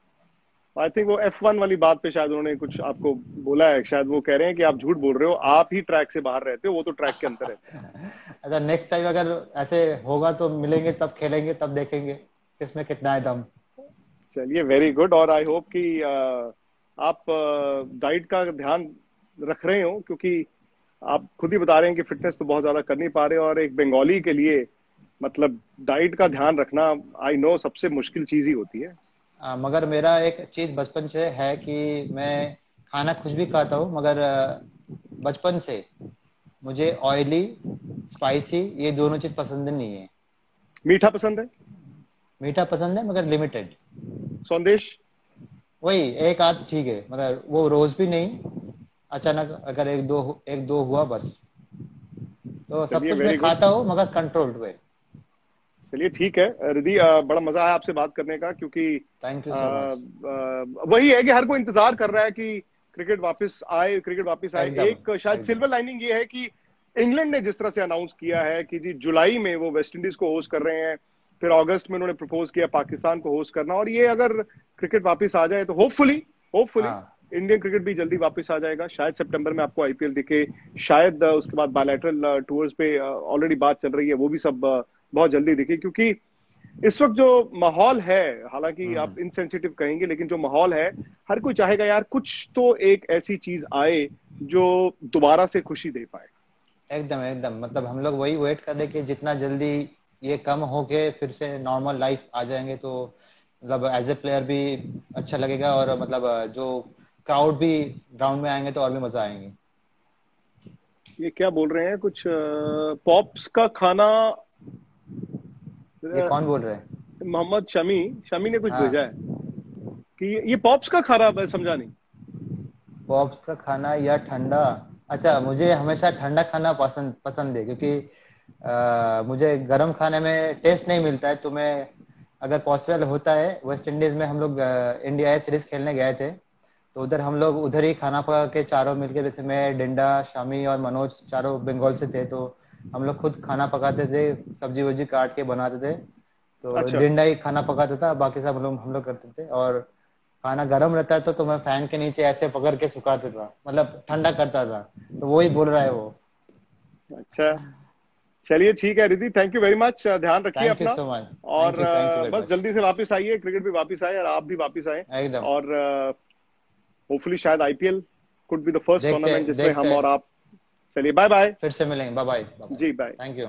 आई थिंक वो F1 वाली बात पे शायद उन्होंने कुछ आपको बोला है। शायद वो कह रहे हैं कि आप झूठ बोल रहे हो, आप ही ट्रैक से बाहर रहते हो, वो तो ट्रैक के अंदर रहते हैं। अच्छा, नेक्स्ट टाइम अगर ऐसे होगा तो मिलेंगे, तब खेलेंगे, तब देखेंगे किसमें कितना है दम। चलिए, वेरी गुड। और आई होप कि आप डाइट का ध्यान रख रहे हो, क्योंकि आप खुद ही बता रहे हैं कि फिटनेस तो बहुत ज्यादा कर नहीं पा रहे हो, और एक बंगाली के लिए मतलब डाइट का ध्यान रखना, आई नो, सबसे मुश्किल चीज ही होती है। मगर मेरा एक चीज बचपन से है कि मैं खाना कुछ भी खाता हूँ, मगर बचपन से मुझे ऑयली, स्पाइसी, ये दोनों चीज पसंद नहीं है। मीठा पसंद है? मीठा पसंद है मगर लिमिटेड। सौंदेश? वही एक आध ठीक है, मगर वो रोज भी नहीं। अचानक अगर एक दो हुआ बस। तो सब चलिए, कुछ मैं वेरी गुड। खाता हूँ मगर कंट्रोल्ड वे। चलिए, ठीक है रिद्धि, बड़ा मजा आया आपसे बात करने का, क्योंकि thank you a, so much. वही है कि हर कोई इंतजार कर रहा है कि क्रिकेट वापस आए, क्रिकेट वापस आए। एकदम एक शायद एकदम। सिल्वर लाइनिंग ये है कि इंग्लैंड ने जिस तरह से अनाउंस किया है कि जी जुलाई में वो वेस्ट इंडीज को होस्ट कर रहे हैं, फिर अगस्त में उन्होंने प्रपोज किया पाकिस्तान को होस्ट करना, और ये अगर क्रिकेट वापस आ जाए तो होपफुली, होपफुली हाँ। इंडियन क्रिकेट भी जल्दी वापस आ जाएगा। शायद सितंबर में आपको IPL दिखे, शायद उसके बाद बायलैटरल टूर्स पे ऑलरेडी बात चल रही है, वो भी सब बहुत जल्दी दिखे। क्योंकि इस वक्त जो माहौल है, हालांकि हम्म। आप इनसेंसिटिव कहेंगे, लेकिन जो माहौल है, हर कोई चाहेगा यार कुछ तो एक ऐसी चीज आए जो दोबारा से खुशी दे पाए। एकदम एकदम, मतलब हम लोग वही वेट कर रहे कि जितना जल्दी ये कम होके फिर से नॉर्मल लाइफ आ जाएंगे तो मतलब एज ए प्लेयर भी अच्छा लगेगा, और मतलब जो क्राउड भी ग्राउंड में आएंगे तो और भी मजा आएंगे। ये क्या बोल रहे हैं कुछ, पॉप्स का खाना? ये कौन बोल रहे हैं? मोहम्मद शमी, शमी ने कुछ भेजा हाँ। है कि ये पॉप्स का खाना, मैं समझा नहीं। पॉप्स का खाना या ठंडा? अच्छा, मुझे हमेशा ठंडा खाना पसंद पसंद है, क्योंकि मुझे गर्म खाने में टेस्ट नहीं मिलता है। तो मैं, अगर पॉसिबल होता है, वेस्ट इंडीज में हम लोग इंडिया ए सीरीज खेलने गए थे। तो उधर हम लोग उधर ही खाना पका के चारों मिलके, जैसे मैं, डिंडा, शामी और मनोज, चारों बंगाल से थे। तो हम लोग खुद खाना पकाते थे, सब्जी वब्जी काट के बनाते थे। तो अच्छा, डिंडा ही खाना पकाता था, बाकी सब हम लोग करते थे। और खाना गर्म रहता है तो मैं फैन के नीचे ऐसे पकड़ के सुखाता था, मतलब ठंडा करता था। तो वही बोल रहा है वो। अच्छा। चलिए, ठीक है Riddhi, thank you very much, ध्यान रखिए थैंक यू अपना। So much. और थैंक यू वेरी बस मच। जल्दी से वापस आइए, क्रिकेट भी वापस आए और आप भी वापस आए। एकदम। और होपफुली शायद IPL could be the first देखते टूर्नामेंट जिसमें देखते हम और आप। चलिए, बाय बाय। फिर से मिलेंगे। Bye bye bye bye. जी, बाय। Thank you.